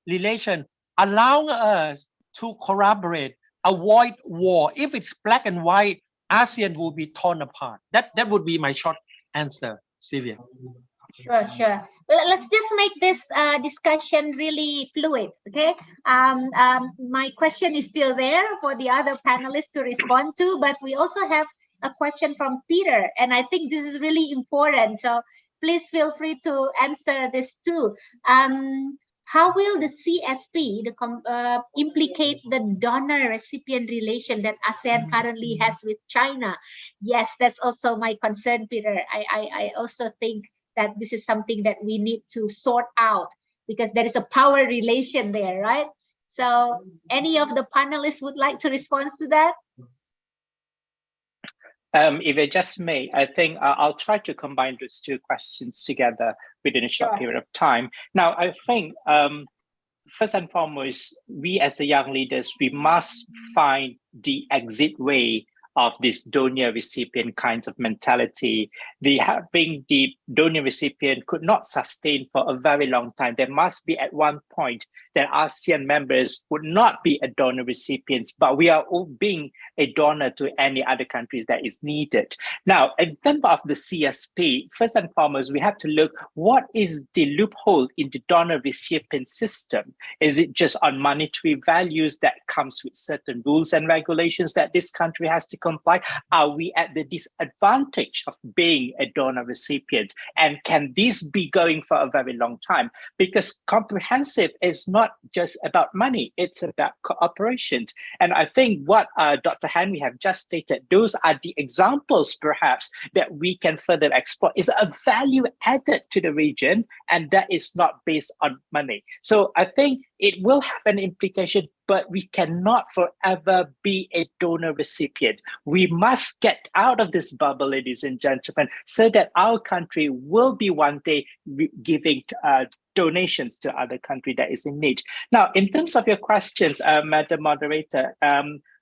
relation allow us to collaborate, avoid war. If it's black and white, ASEAN will be torn apart. That would be my short answer, Sylvia. Sure. Let's just make this discussion really fluid, okay? My question is still there for the other panelists to respond to, but we also have a question from Peter, and I think this is really important. So please feel free to answer this too. How will the CSP implicate the donor-recipient relation that ASEAN currently has with China? Yes, that's also my concern, Peter. I also think that this is something that we need to sort out because there is a power relation there, right? So any of the panelists would like to respond to that? If I just may, I think I'll try to combine those two questions together within a short period of time. Now, I think first and foremost, we as the young leaders, we must find the exit way of this donor recipient kinds of mentality. Having the donor recipient could not sustain for a very long time. There must be at one point that ASEAN members would not be a donor recipients, but we are all being a donor to any other countries that is needed. Now, in terms of the CSP, first and foremost, we have to look what is the loophole in the donor recipient system. Is it just on monetary values that comes with certain rules and regulations that this country has to comply? Are we at the disadvantage of being a donor recipient? And can this be going for a very long time? Because comprehensive is not just about money, it's about cooperation. And I think what Dr. Henry have just stated, those are the examples perhaps that we can further explore. Is a value added to the region, and that is not based on money. So I think it will have an implication but we cannot forever be a donor recipient. We must get out of this bubble, ladies and gentlemen, so that our country will be one day giving donations to other country that is in need. Now, in terms of your questions, Madam Moderator,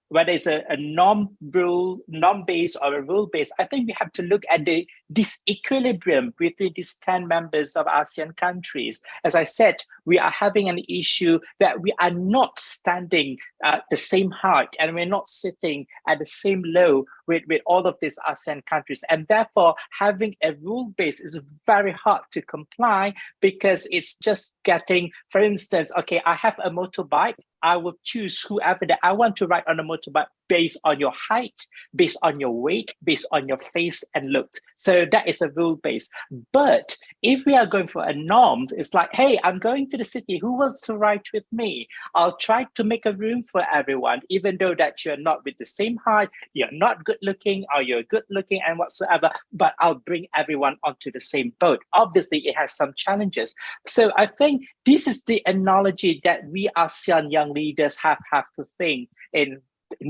whether it's a norm-based or a rule-based, I think we have to look at this equilibrium between these 10 members of ASEAN countries. As I said, we are having an issue that we are not standing at the same height, and we're not sitting at the same low with all of these ASEAN countries. And therefore, having a rule base is very hard to comply, because it's just getting, for instance, okay, I have a motorbike, I will choose whoever that I want to ride on a motorbike based on your height, based on your weight, based on your face and look. So that is a rule base. But if we are going for a norm, it's like, hey, I'm going to the city, who wants to ride with me? I'll try to make a room for everyone, even though that you're not with the same height, you're not good looking, or you're good looking and whatsoever, but I'll bring everyone onto the same boat. Obviously, it has some challenges. So I think this is the analogy that we ASEAN young leaders have to think in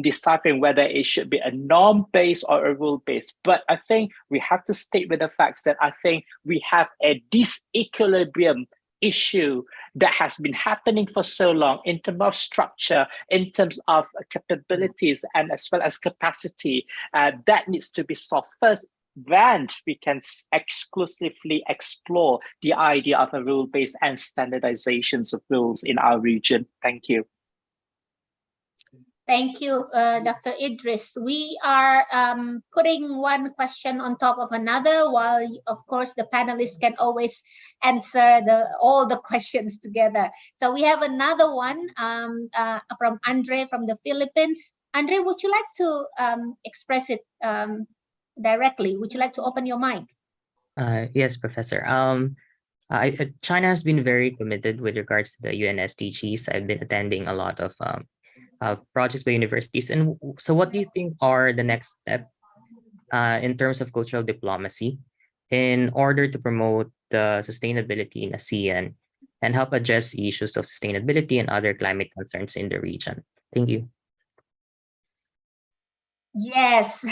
deciphering whether it should be a norm-based or a rule-based. But I think we have to state with the facts that I think we have a disequilibrium issue that has been happening for so long in terms of structure, in terms of capabilities, and as well as capacity. That needs to be solved first. Then we can exclusively explore the idea of a rule-based and standardizations of rules in our region. Thank you. Thank you, Dr. Idris. We are putting one question on top of another, while, of course, the panelists can always answer all the questions together. So we have another one from Andre from the Philippines. Andre, would you like to express it directly? Would you like to open your mic? Yes, Professor. China has been very committed with regards to the UN SDGs. I've been attending a lot of projects by universities. And so what do you think are the next step in terms of cultural diplomacy in order to promote the sustainability in ASEAN and help address issues of sustainability and other climate concerns in the region? Thank you. Yes,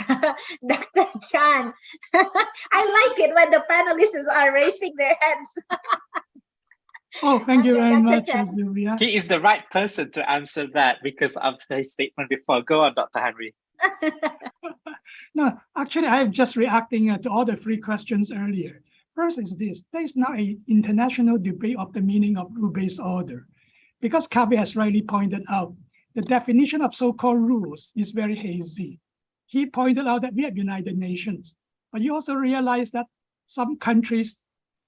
Dr. Chan. I like it when the panelists are raising their hands. Oh, thank you very much, Chen. Sylvia. He is the right person to answer that because of his statement before. Go on, Dr. Henry. No, actually, I'm just reacting to all the three questions earlier. First is this: there is now an international debate of the meaning of rule-based order. Because Kavi has rightly pointed out, the definition of so-called rules is very hazy. He pointed out that we have United Nations, but you also realize that some countries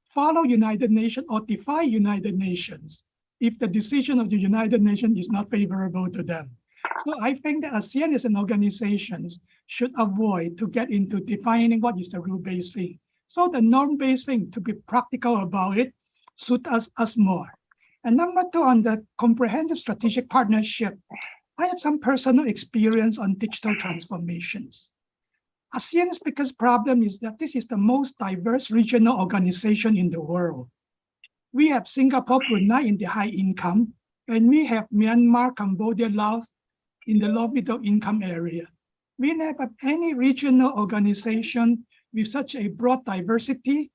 follow United Nations or defy United Nations if the decision of the United Nations is not favorable to them. So I think that ASEAN as an organization should avoid to get into defining what is the rule-based thing. So the norm-based thing, to be practical about it, suit us more. And number two, on the comprehensive strategic partnership, I have some personal experience on digital transformations. ASEAN's biggest problem is that this is the most diverse regional organization in the world. We have Singapore, Brunei in the high income, and we have Myanmar, Cambodia, Laos in the low middle income area. We never have any regional organization with such a broad diversity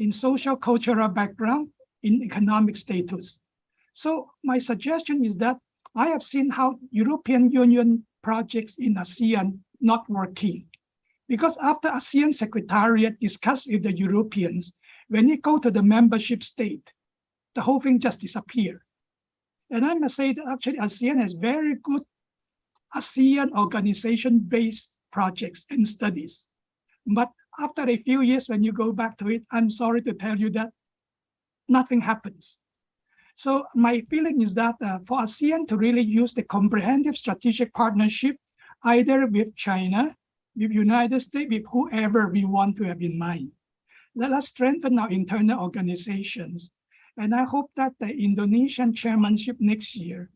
in social cultural background, in economic status. So my suggestion is that I have seen how European Union projects in ASEAN not working. Because after ASEAN Secretariat discussed with the Europeans, when you go to the membership state, the whole thing just disappeared. And I must say that actually ASEAN has very good ASEAN organization-based projects and studies. But after a few years, when you go back to it, I'm sorry to tell you that nothing happens. So my feeling is that for ASEAN to really use the comprehensive strategic partnership, either with China, with United States, with whoever we want to have in mind. Let us strengthen our internal organizations. And I hope that the Indonesian chairmanship next year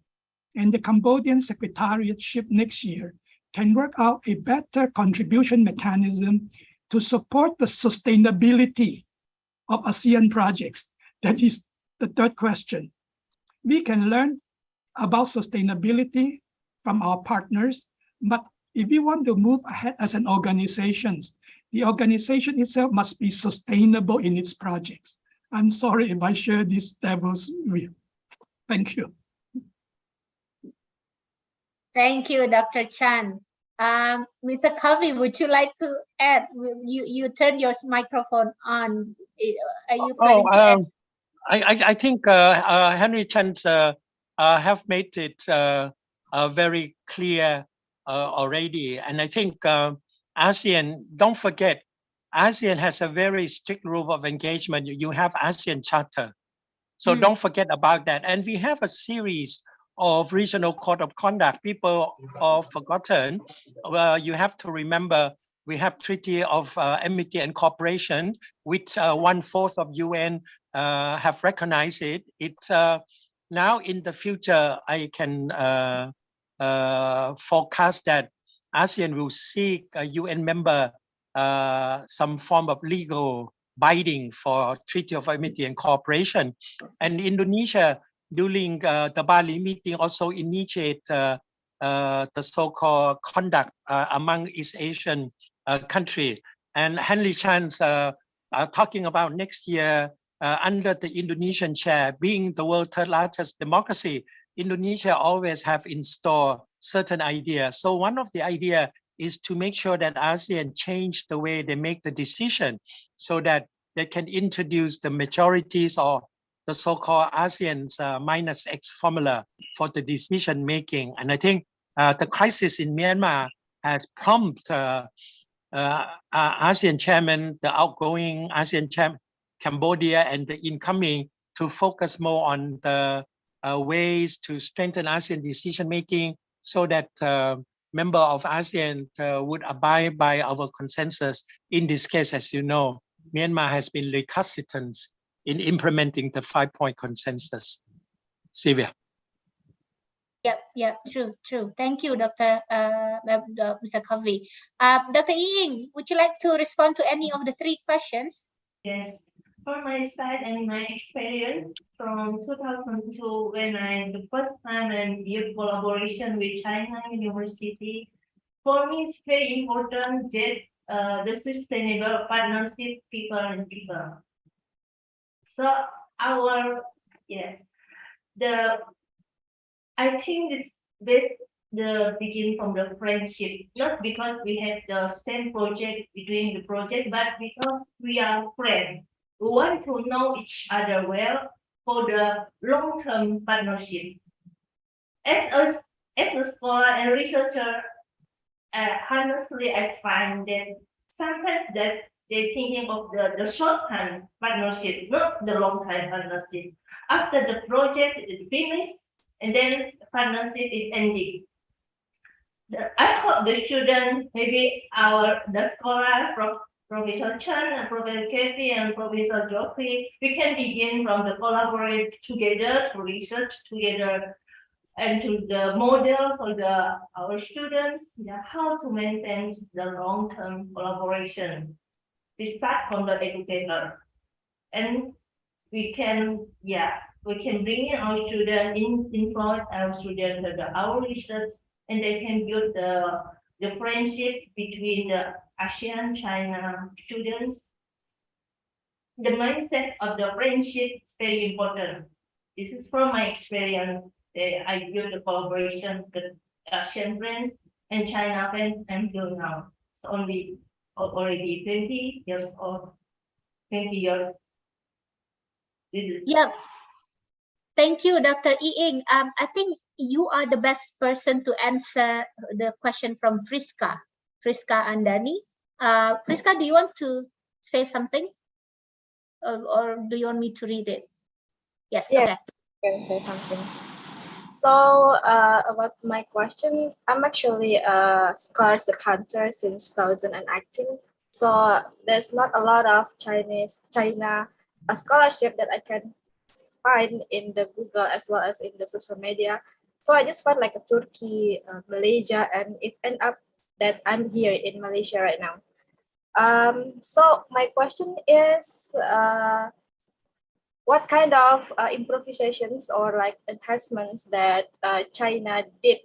and the Cambodian secretariatship next year can work out a better contribution mechanism to support the sustainability of ASEAN projects. That is the third question. We can learn about sustainability from our partners. But if we want to move ahead as an organization, the organization itself must be sustainable in its projects. I'm sorry if I share this devil's view. Thank you. Thank you, Dr. Chan. Mr. Kavi, would you like to add? You turn your microphone on. Are you planning to add? I think Henry Chen's have made it very clear already. And I think ASEAN, don't forget, ASEAN has a very strict rule of engagement. You have ASEAN Charter. So don't forget about that. And we have a series of regional code of conduct. People are forgotten. You have to remember we have Treaty of Amity and Cooperation, which 1/4 of UN have recognized it. It's now in the future, I can forecast that ASEAN will seek a UN member some form of legal binding for Treaty of Amity and Cooperation. And Indonesia, during the Bali meeting, also initiate the so-called conduct among East Asian country. And Henry Chan's talking about next year under the Indonesian chair, being the world's third largest democracy, Indonesia always have in store certain ideas. So one of the idea is to make sure that ASEAN change the way they make the decision so that they can introduce the majorities or the so-called ASEAN's minus X formula for the decision making. And I think the crisis in Myanmar has prompted ASEAN chairman, the outgoing ASEAN chairman, Cambodia and the incoming to focus more on the ways to strengthen ASEAN decision making so that member of ASEAN would abide by our consensus. In this case, as you know, Myanmar has been recalcitrant in implementing the 5-point consensus. Sylvia. Yep, true. Thank you, Mr. Kavi. Dr. Ying, would you like to respond to any of the 3 questions? Yes, from my side and my experience from 2002, when the first time I built collaboration with China University, for me it's very important that the sustainable partnership people and people. So I think it's best the begin from the friendship, not because we have the same project between the project, but because we are friends. We want to know each other well for the long-term partnership. As a scholar and researcher, honestly, I find that sometimes that they're thinking of the short-term partnership, not the long-term partnership. After the project is finished, and then partnership is ending. I hope the student, maybe the scholar, Professor Chen and Professor Kavi and Professor Zokhri, we can begin from the collaborate together to research together and to the model for our students, how to maintain the long-term collaboration. We start from the educator, and we can bring in our students, influence our students to our research, and they can build the friendship between the ASEAN-China students. The mindset of the friendship is very important. This is from my experience. I built the collaboration with ASEAN friends and China friends until now. It's already 20 years old. 20 years. Yep. Thank you, Dr. Ying. I think you are the best person to answer the question from Friska Andani. Friska, do you want to say something? Or do you want me to read it? Yes, yes, okay. I can say something. So about my question, I'm actually a scholarship hunter since 2018. So there's not a lot of China scholarship that I can find in the Google as well as in the social media. So I just found like a Turkey, Malaysia, and it ended up that I'm here in Malaysia right now. So my question is, what kind of improvisations or like enhancements that China did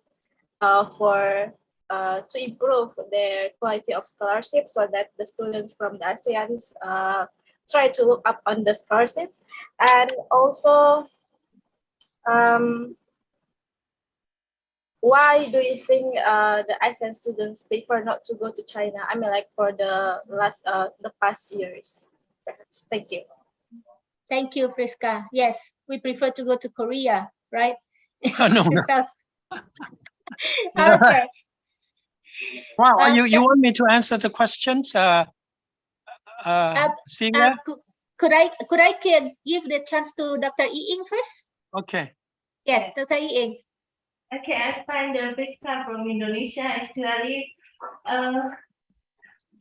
for to improve their quality of scholarship, so that the students from the ASEAN try to look up on the scholarships, and also why do you think the ASEAN students prefer not to go to China? I mean, like for the past years, perhaps. Thank you. Thank you, Friska. Yes, we prefer to go to Korea, right? No. Okay. Wow, you want me to answer the questions, Celia? Could I give the chance to Dr. Ying first? Okay. Yes, Dr. Ying. Okay, I find the Friska from Indonesia. Actually,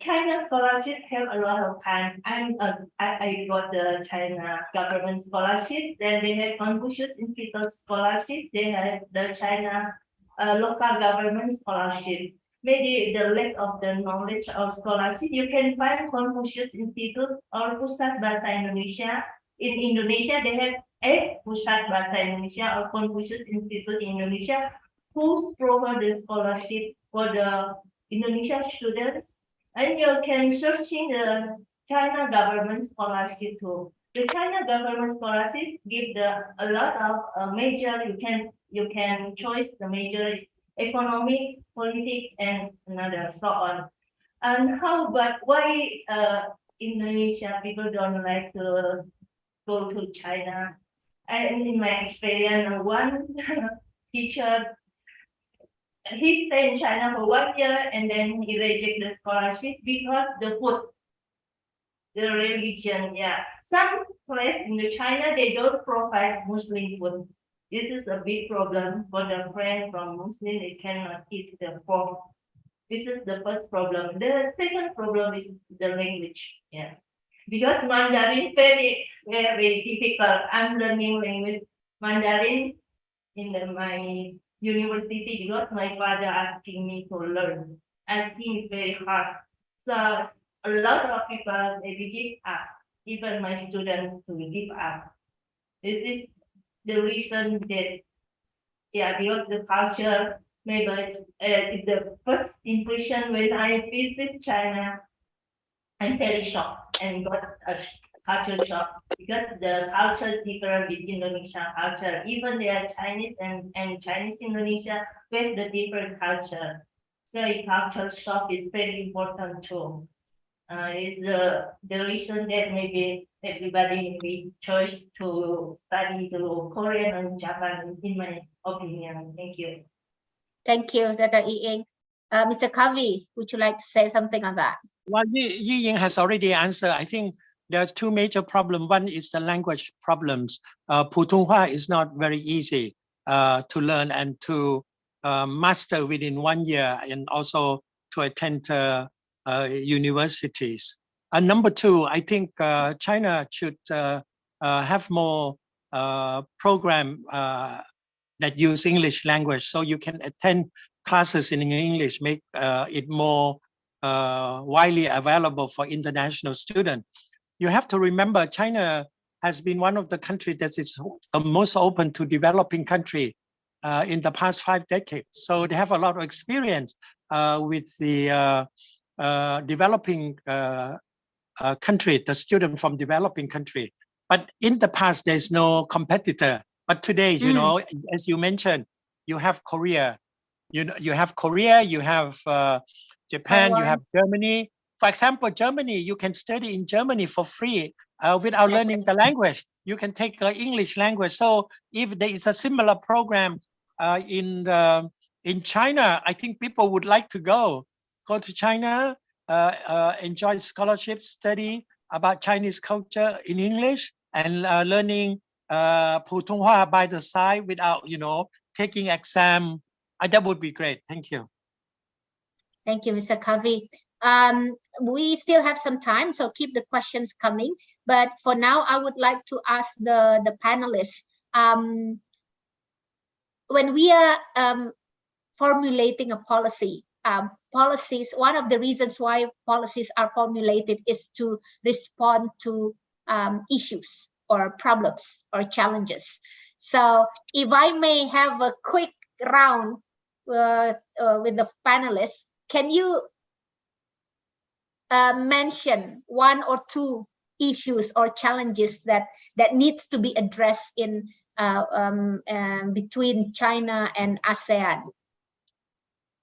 China scholarship have a lot of time. I got the China government scholarship. Then they have Confucius Institute scholarship. They have the China local government scholarship. Maybe the lack of the knowledge of scholarship, you can find Confucius Institute or Pusat Bahasa Indonesia. In Indonesia, they have Pusat Bahasa Indonesia or Confucius Institute in Indonesia, who provide the scholarship for the Indonesian students. And you can search in the China government scholarship too. The China government scholarship give a lot of major. You can choose the major is economic, politics, and another so on. And why Indonesia people don't like to go to China? And in my experience, one teacher, he stayed in China for 1 year and then he rejected the scholarship because the food, the religion, yeah. Some place in China, they don't provide Muslim food. This is a big problem for the friend from Muslim, they cannot eat the pork. This is the first problem. The second problem is the language, yeah. Because Mandarin very, very difficult. I'm learning language Mandarin in my university because my father asking me to learn. I think it's very hard. So a lot of people, they give up, even my students to give up. This is the reason that, yeah, because the culture, maybe the first impression when I visit China, I'm very shocked and got a culture shock because the culture is different with Indonesian culture. Even they are Chinese and Chinese Indonesia with the different culture. So a culture shock is very important too. Is the reason that maybe everybody maybe choose to study to Korean and Japan, in my opinion. Thank you. Thank you, Dr. Ying. Mr. Kavi, would you like to say something on that? Well, Ying has already answered. I think there's two major problems. One is the language problems. Putonghua is not very easy to learn and to master within 1 year, and also to attend universities. And number two, I think China should have more program that use English language, so you can attend classes in English, make it more widely available for international students. You have to remember, China has been one of the countries that is the most open to developing country in the past 5 decades. So they have a lot of experience with the developing country, the student from developing country. But in the past, there's no competitor. But today, you know, as you mentioned, you have Korea. You have Korea, you have Japan, you have Germany. For example, Germany, you can study in Germany for free without learning the language. You can take English language. So if there is a similar program in China, I think people would like to go to China, enjoy scholarship, study about Chinese culture in English, and learning Putonghua by the side without, you know, taking exam. That would be great. Thank you. Thank you, Mr. Kavi. We still have some time, so keep the questions coming. But for now, I would like to ask the panelists. When we are formulating a policy, policies, one of the reasons why policies are formulated is to respond to issues or problems or challenges. So if I may have a quick round with the panelists, can you mention one or two issues or challenges that needs to be addressed in between China and ASEAN?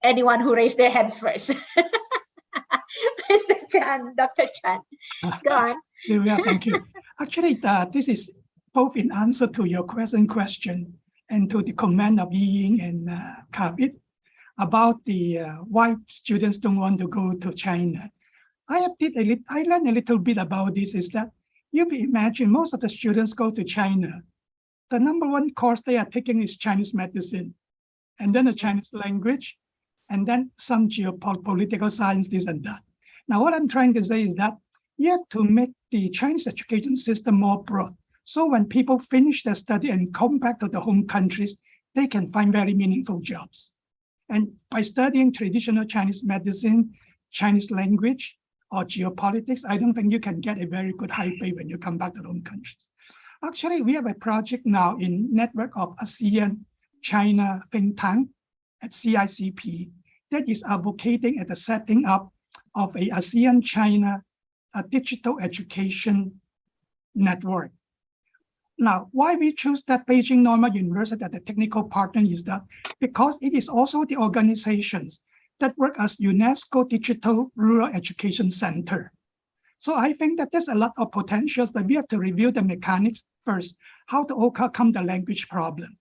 Anyone who raised their hands first? Mr. Chan, Dr. Chan, go on. Yeah, thank you. Actually, this is both in answer to your question and to the comment of Ying and Kavi about the why students don't want to go to China. I learned a little bit about this. Is that you can imagine most of the students go to China. The number one course they are taking is Chinese medicine, and then the Chinese language, and then some geopolitical science, this and that. Now, what I'm trying to say is that you have to make the Chinese education system more broad. So when people finish their study and come back to the home countries, they can find very meaningful jobs. And by studying traditional Chinese medicine, Chinese language, or geopolitics, I don't think you can get a very good high pay when you come back to the home countries. Actually, we have a project now in network of ASEAN-China think tank at CICP that is advocating at the setting up of a ASEAN-China digital education network. Now, why we choose that Beijing Normal University as the technical partner is that because it is also the organizations that work as UNESCO Digital Rural Education Center. So I think that there's a lot of potentials, but we have to review the mechanics first, how to overcome the language problem.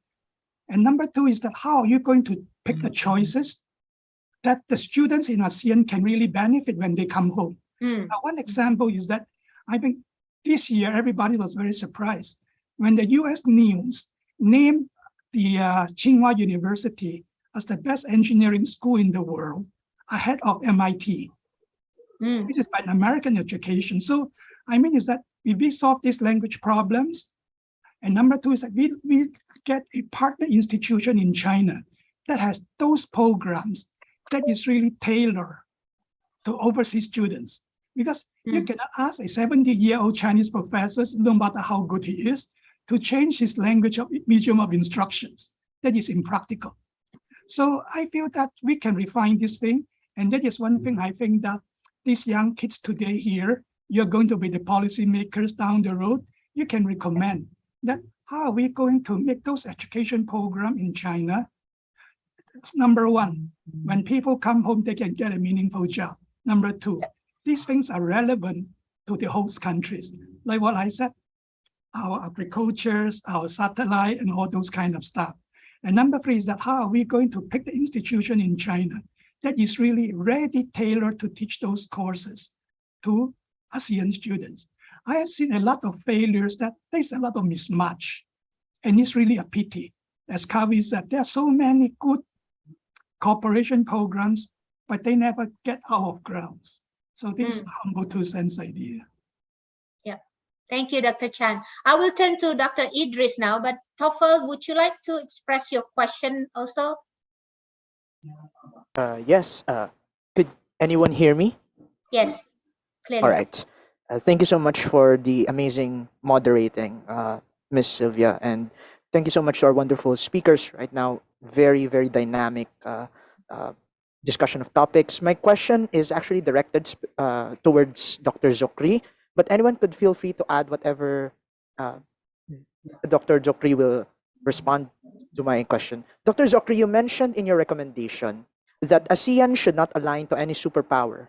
And number two is that how are you going to pick the choices that the students in ASEAN can really benefit when they come home. Now, one example is that I think this year everybody was very surprised when the US news named the Tsinghua University as the best engineering school in the world, ahead of MIT, which is by an American education. So I mean is that if we solve these language problems, and number two is that we get a partner institution in China that has those programs that is really tailored to overseas students. Because you cannot ask a 70-year-old Chinese professor, no matter how good he is, to change his language of medium of instructions. That is impractical. So I feel that we can refine this thing. And that is one thing I think that these young kids today here, you're going to be the policymakers down the road, you can recommend that how are we going to make those education programs in China? Number one, when people come home, they can get a meaningful job. Number two, these things are relevant to the host countries. Like what I said, our agricultures, our satellite, and all those kind of stuff. And number three is that how are we going to pick the institution in China that is really ready, tailored to teach those courses to ASEAN students? I have seen a lot of failures that there's a lot of mismatch, and it's really a pity. As Kavi said, there are so many good cooperation programs, but they never get out of grounds. So this is a humble 2 cents idea. Yeah, thank you, Dr. Chan. I will turn to Dr. Idris now, but Toffel, would you like to express your question also? Yes. Could anyone hear me? Yes, clearly. All right. Thank you so much for the amazing moderating, Ms. Sylvia, and thank you so much to our wonderful speakers right now. Very, very dynamic discussion of topics. My question is actually directed towards Dr. Zokhri, but anyone could feel free to add whatever Dr. Zokhri will respond to my question. Dr. Zokhri, you mentioned in your recommendation that ASEAN should not align to any superpower,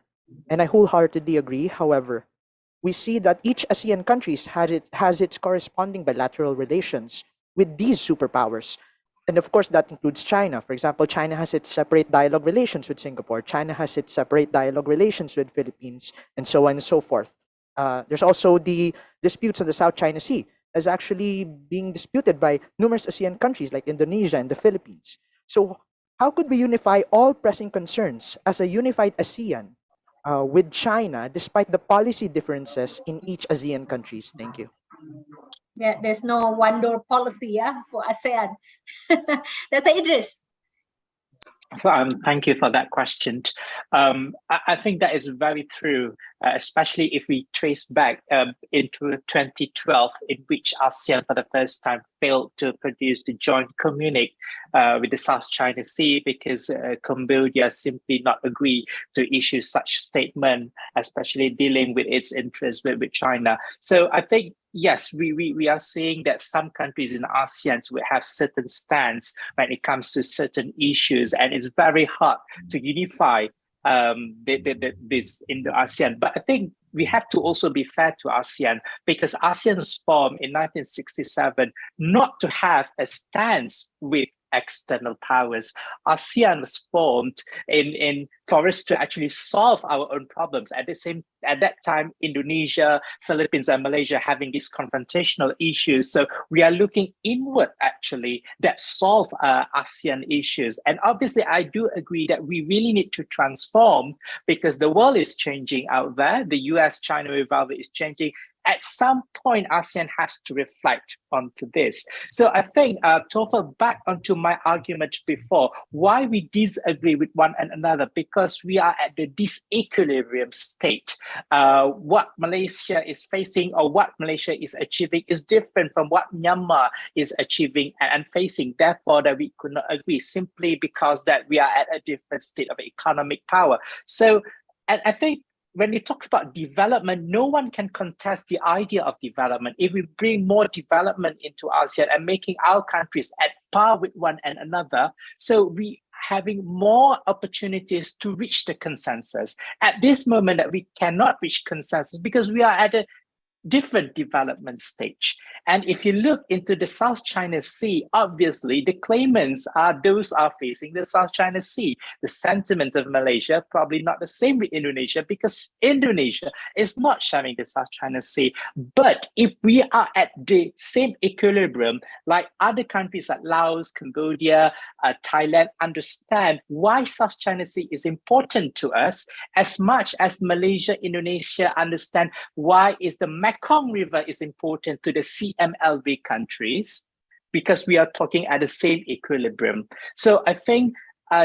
and I wholeheartedly agree. However, we see that each ASEAN countries has its corresponding bilateral relations with these superpowers. And of course, that includes China. For example, China has its separate dialogue relations with Singapore. China has its separate dialogue relations with Philippines, and so on and so forth. There's also the disputes on the South China Sea as actually being disputed by numerous ASEAN countries like Indonesia and the Philippines. So how could we unify all pressing concerns as a unified ASEAN with China despite the policy differences in each ASEAN countries? Thank you. Yeah, there's no one-door policy for ASEAN. Dr. Idris. Thank you for that question. I think that is very true especially if we trace back into 2012, in which ASEAN for the first time failed to produce the joint communique with the South China Sea because Cambodia simply not agree to issue such statement, especially dealing with its interests with China. So I think, yes, we are seeing that some countries in ASEAN will have certain stance when it comes to certain issues, and it's very hard to unify this in the ASEAN. But I think we have to also be fair to ASEAN, because ASEAN was formed in 1967 not to have a stance with external powers. ASEAN was formed in for us to actually solve our own problems. At that time, Indonesia, Philippines, and Malaysia having these confrontational issues. So we are looking inward actually that solve ASEAN issues. And obviously, I do agree that we really need to transform, because the world is changing out there. The US-China rivalry is changing. At some point, ASEAN has to reflect onto this. So I think, Tofel, back onto my argument before, why we disagree with one another, because we are at the disequilibrium state. What Malaysia is facing or what Malaysia is achieving is different from what Myanmar is achieving and facing. Therefore, that we could not agree simply because that we are at a different state of economic power. So, and I think, when we talk about development, no one can contest the idea of development. If we bring more development into ASEAN and making our countries at par with one another, so we having more opportunities to reach the consensus. At this moment that we cannot reach consensus because we are at a different development stage. And if you look into the South China Sea, obviously the claimants are those are facing the South China Sea. The sentiments of Malaysia probably not the same with Indonesia, because Indonesia is not sharing the South China Sea. But if we are at the same equilibrium, like other countries like Laos, Cambodia, Thailand, understand why South China Sea is important to us, as much as Malaysia, Indonesia understand why is the Mekong River is important to the CMLV countries, because we are talking at the same equilibrium. So I think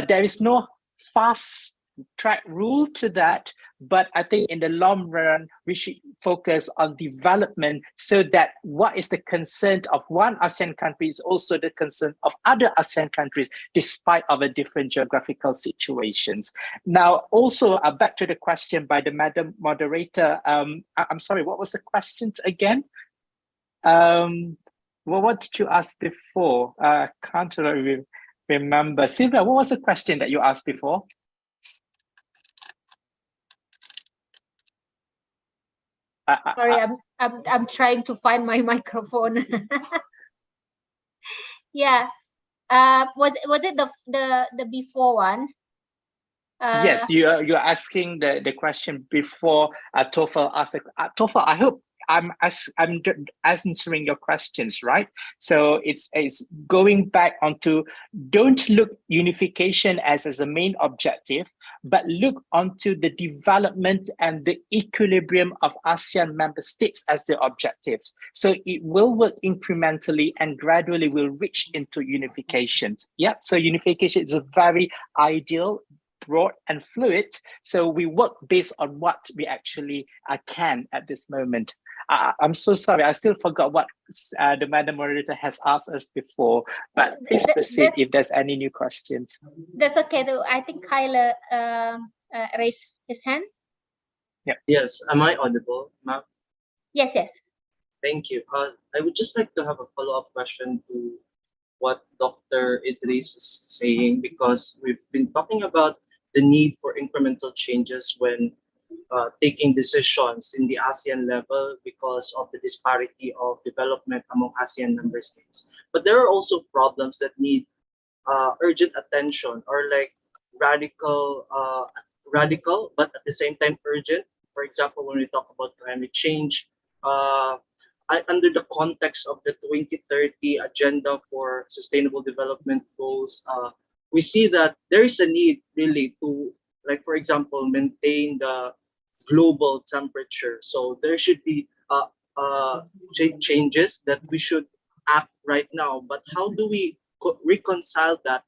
there is no fast track rule to that, but I think in the long run, we should focus on development so that what is the concern of one ASEAN country is also the concern of other ASEAN countries, despite of a different geographical situations. Now, also back to the question by the Madam Moderator, I'm sorry, what was the question again? What did you ask before? Can't really remember. Sylvia, what was the question that you asked before? Sorry, I'm trying to find my microphone. Yeah. Was it the before one? Yes, you're asking the question before Tofel asked. Tofel, I hope I'm answering your questions, right? So it's going back onto, don't look unification as a main objective, but look onto the development and the equilibrium of ASEAN member states as the objectives. So it will work incrementally and gradually will reach into unification. Yeah, so unification is a very ideal, broad and fluid. So we work based on what we actually can at this moment. I'm so sorry, I still forgot what the Madam Moderator has asked us before, but please proceed if there's any new questions. That's okay though. I think Kyla raised his hand. Yeah. Yes, am I audible, ma'am? Yes, yes. Thank you. I would just like to have a follow-up question to what Dr. Idris is saying, because we've been talking about the need for incremental changes when taking decisions in the ASEAN level because of the disparity of development among ASEAN member states. But there are also problems that need urgent attention, or like radical, but at the same time urgent. For example, when we talk about climate change, under the context of the 2030 Agenda for Sustainable Development Goals, we see that there is a need really to, like, for example, maintain the global temperature. So there should be changes that we should act right now. But how do we reconcile that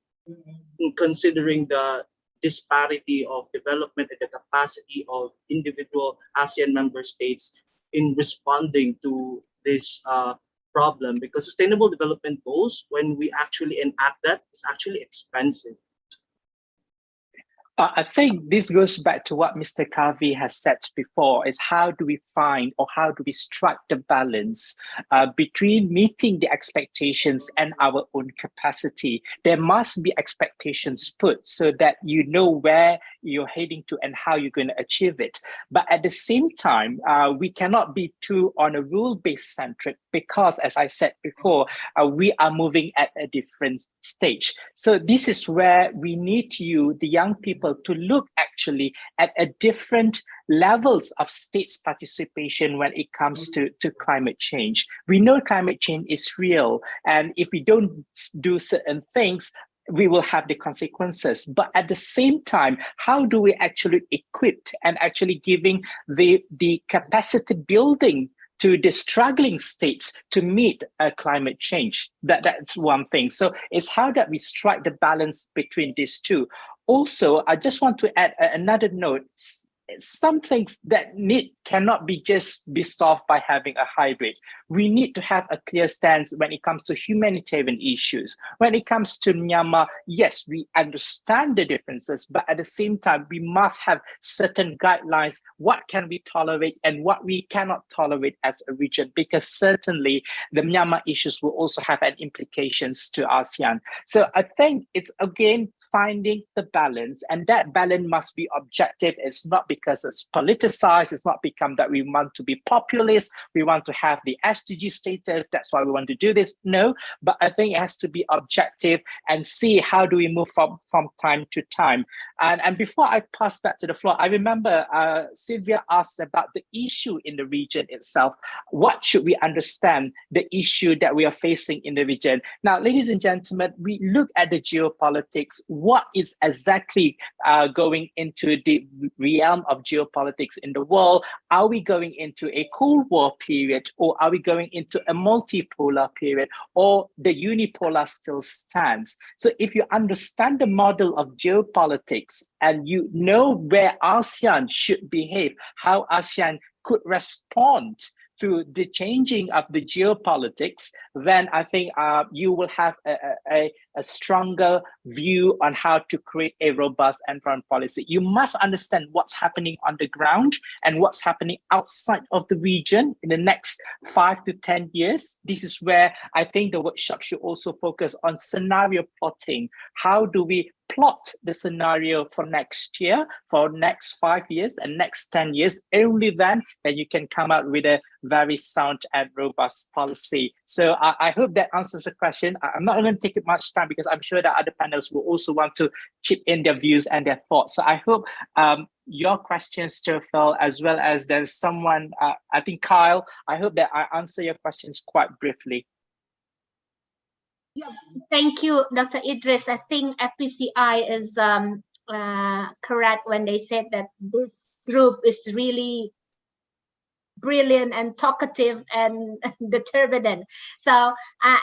in considering the disparity of development and the capacity of individual ASEAN member states in responding to this problem, because sustainable development goals, when we actually enact that, is actually expensive. I think this goes back to what Mr. Kavi has said before, is how do we find or how do we strike the balance between meeting the expectations and our own capacity. There must be expectations put so that you know where you're heading to and how you're going to achieve it. But at the same time, we cannot be too on a rule-based centric, because as I said before, we are moving at a different stage. So this is where we need you, the young people, to look actually at a different levels of states' participation when it comes to climate change. We know climate change is real, and if we don't do certain things, we will have the consequences. But at the same time, how do we actually equip and actually giving the capacity building to the struggling states to meet climate change? That's one thing. So it's how that we strike the balance between these two. Also, I just want to add another note. Some things that cannot be solved by having a hybrid. We need to have a clear stance when it comes to humanitarian issues. When it comes to Myanmar, yes, we understand the differences, but at the same time, we must have certain guidelines. What can we tolerate and what we cannot tolerate as a region? Because certainly the Myanmar issues will also have an implications to ASEAN. So I think it's again finding the balance, and that balance must be objective. It's not because it's politicized. It's not become that we want to be populist. We want to have the SDG status. That's why we want to do this. No, but I think it has to be objective and see how do we move from time to time. And before I pass back to the floor, I remember Sylvia asked about the issue in the region itself. What should we understand the issue that we are facing in the region? Now, ladies and gentlemen, we look at the geopolitics. What is exactly going into the realm of geopolitics in the world? Are we going into a Cold War period, or are we going into a multipolar period, or the unipolar still stands? So if you understand the model of geopolitics and you know where ASEAN should behave, how ASEAN could respond to the changing of the geopolitics, then I think you will have a stronger view on how to create a robust and foreign policy. You must understand what's happening on the ground and what's happening outside of the region in the next 5 to 10 years. This is where I think the workshop should also focus on scenario plotting. How do we plot the scenario for next year, for next 5 years and next 10 years? Only then you can come out with a very sound and robust policy. So I hope that answers the question. I'm not going to take much time because I'm sure that other panels will also want to chip in their views and their thoughts. So I hope your questions, Phil, as well as there's someone, I think Kyle, I hope that I answer your questions quite briefly. Yeah, thank you, Dr. Idris. I think FPCI is correct when they said that this group is really brilliant and talkative and determined. So,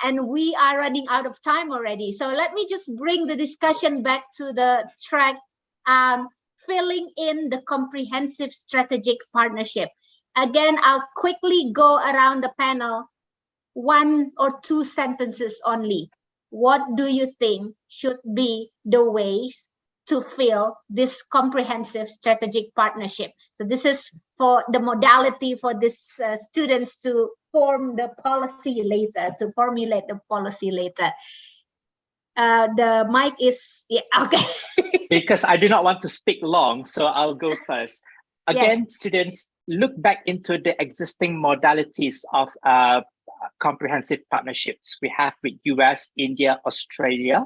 and we are running out of time already. So let me just bring the discussion back to the track, filling in the comprehensive strategic partnership. Again, I'll quickly go around the panel, 1 or 2 sentences only. What do you think should be the ways to fill this comprehensive strategic partnership? So this is for the modality for these students to form the policy later, to formulate the policy later. The mic is, yeah, okay. Because I do not want to speak long, so I'll go first. Again, yes. Students, look back into the existing modalities of comprehensive partnerships we have with US, India, Australia.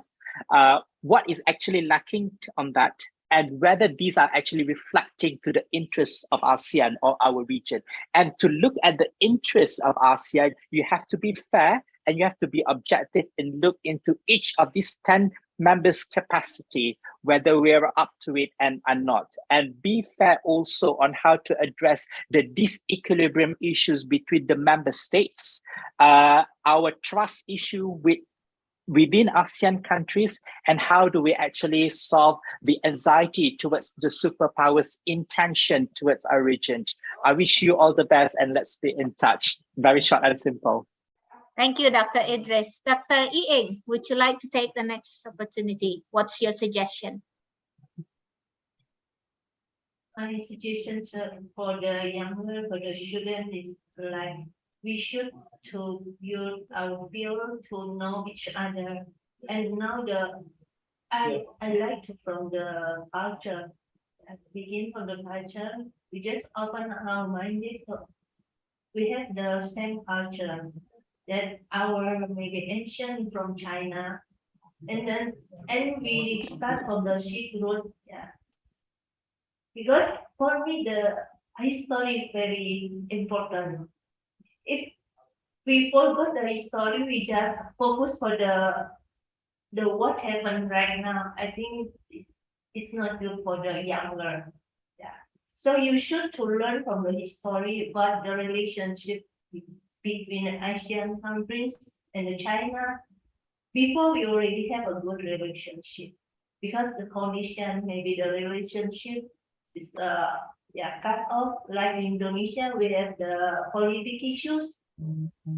What is actually lacking on that, and whether these are actually reflecting to the interests of ASEAN or our region. And to look at the interests of ASEAN, you have to be fair and you have to be objective and look into each of these 10 members' capacity, whether we are up to it and are not. And be fair also on how to address the disequilibrium issues between the member states, our trust issue with within ASEAN countries, and how do we actually solve the anxiety towards the superpowers' intention towards our region? I wish you all the best, and let's be in touch. Very short and simple. Thank you, Dr. Idris. Dr. Ying, would you like to take the next opportunity? What's your suggestion? My suggestion for the younger, for the students is like we should to use our field to know each other. And now I like to from the culture, begin from the culture. We just open our mind. We have the same culture that our maybe ancient from China, and we start from the Silk Road. Yeah. Because for me, the history is very important. If we forgot the history, we just focus for the what happened right now. I think it's not good for the younger. Yeah. So you should to learn from the history about the relationship between the Asian countries and the China. Before we already have a good relationship, because the condition, maybe the relationship is cut off. Like in Indonesia, we have the politic issues,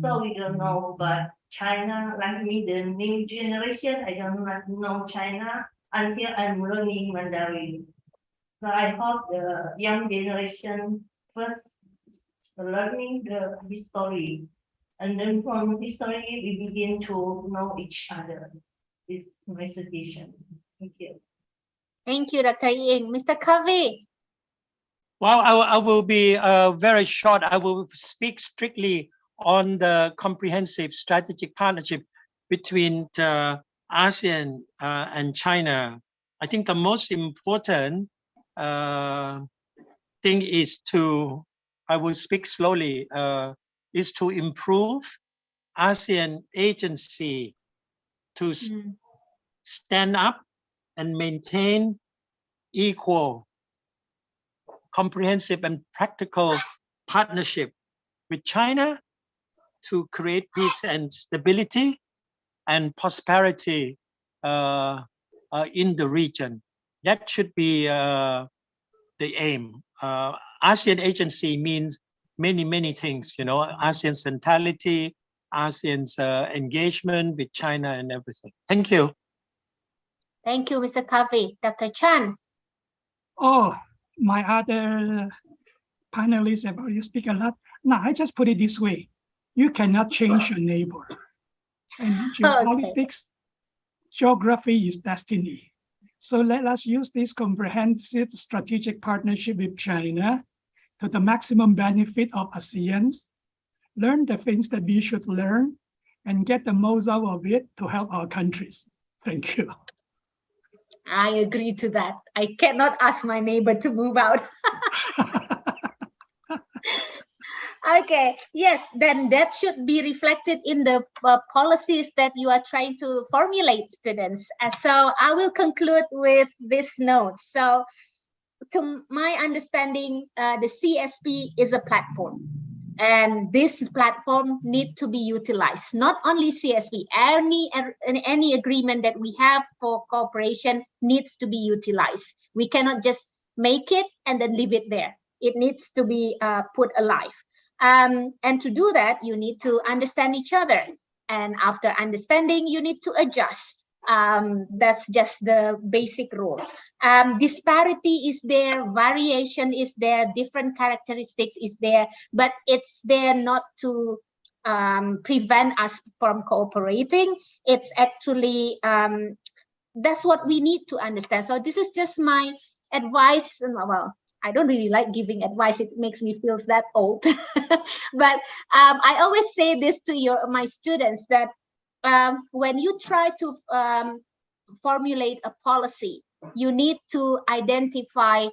so we don't know. But China, like me, the new generation, I don't know China until I'm learning Mandarin. So I hope the young generation first learning the history, and then from history we begin to know each other. This is my suggestion. Thank you. Thank you, Dr. Ying. Mr. Kavi. Well, I will be very short. I will speak strictly on the comprehensive strategic partnership between ASEAN and China. I think the most important thing is to, I will speak slowly, is to improve ASEAN agency to stand up and maintain equal, comprehensive and practical partnership with China to create peace and stability and prosperity in the region. That should be the aim. ASEAN agency means many things, you know, ASEAN centrality, ASEAN's engagement with China and everything. Thank you. Thank you, Mr. Kavi. Dr. Chen. Oh, my other panelists have already speak a lot. Now, I just put it this way. You cannot change your neighbor. And geopolitics, geography is destiny. So let us use this comprehensive strategic partnership with China to the maximum benefit of ASEANs, learn the things that we should learn, and get the most out of it to help our countries. Thank you. I agree to that. I cannot ask my neighbor to move out. Okay, yes, then that should be reflected in the policies that you are trying to formulate, students. So I will conclude with this note. So to my understanding, the CSP is a platform. And this platform needs to be utilized. Not only CSP, any agreement that we have for cooperation needs to be utilized. We cannot just make it and then leave it there. It needs to be put alive. And to do that, you need to understand each other. And after understanding, you need to adjust. That's just the basic rule. Disparity is there, variation is there, different characteristics is there, but it's there not to prevent us from cooperating. It's actually, that's what we need to understand. So this is just my advice. Well, I don't really like giving advice. It makes me feel that old. But I always say this to my students that when you try to formulate a policy, you need to identify,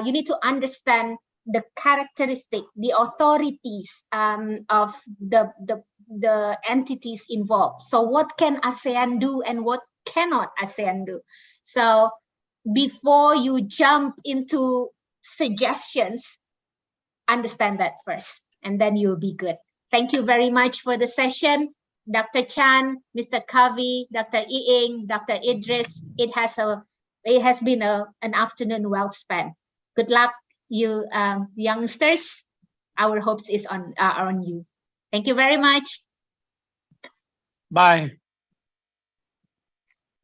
you need to understand the characteristic, the authorities of the entities involved. So what can ASEAN do and what cannot ASEAN do? So before you jump into suggestions, understand that first, and then you'll be good. Thank you very much for the session. Dr. Chan, Mr. Kavi, Dr. Ying, Dr. Idris. It has been an afternoon well spent. Good luck, you youngsters. Our hopes are on you. Thank you very much. Bye.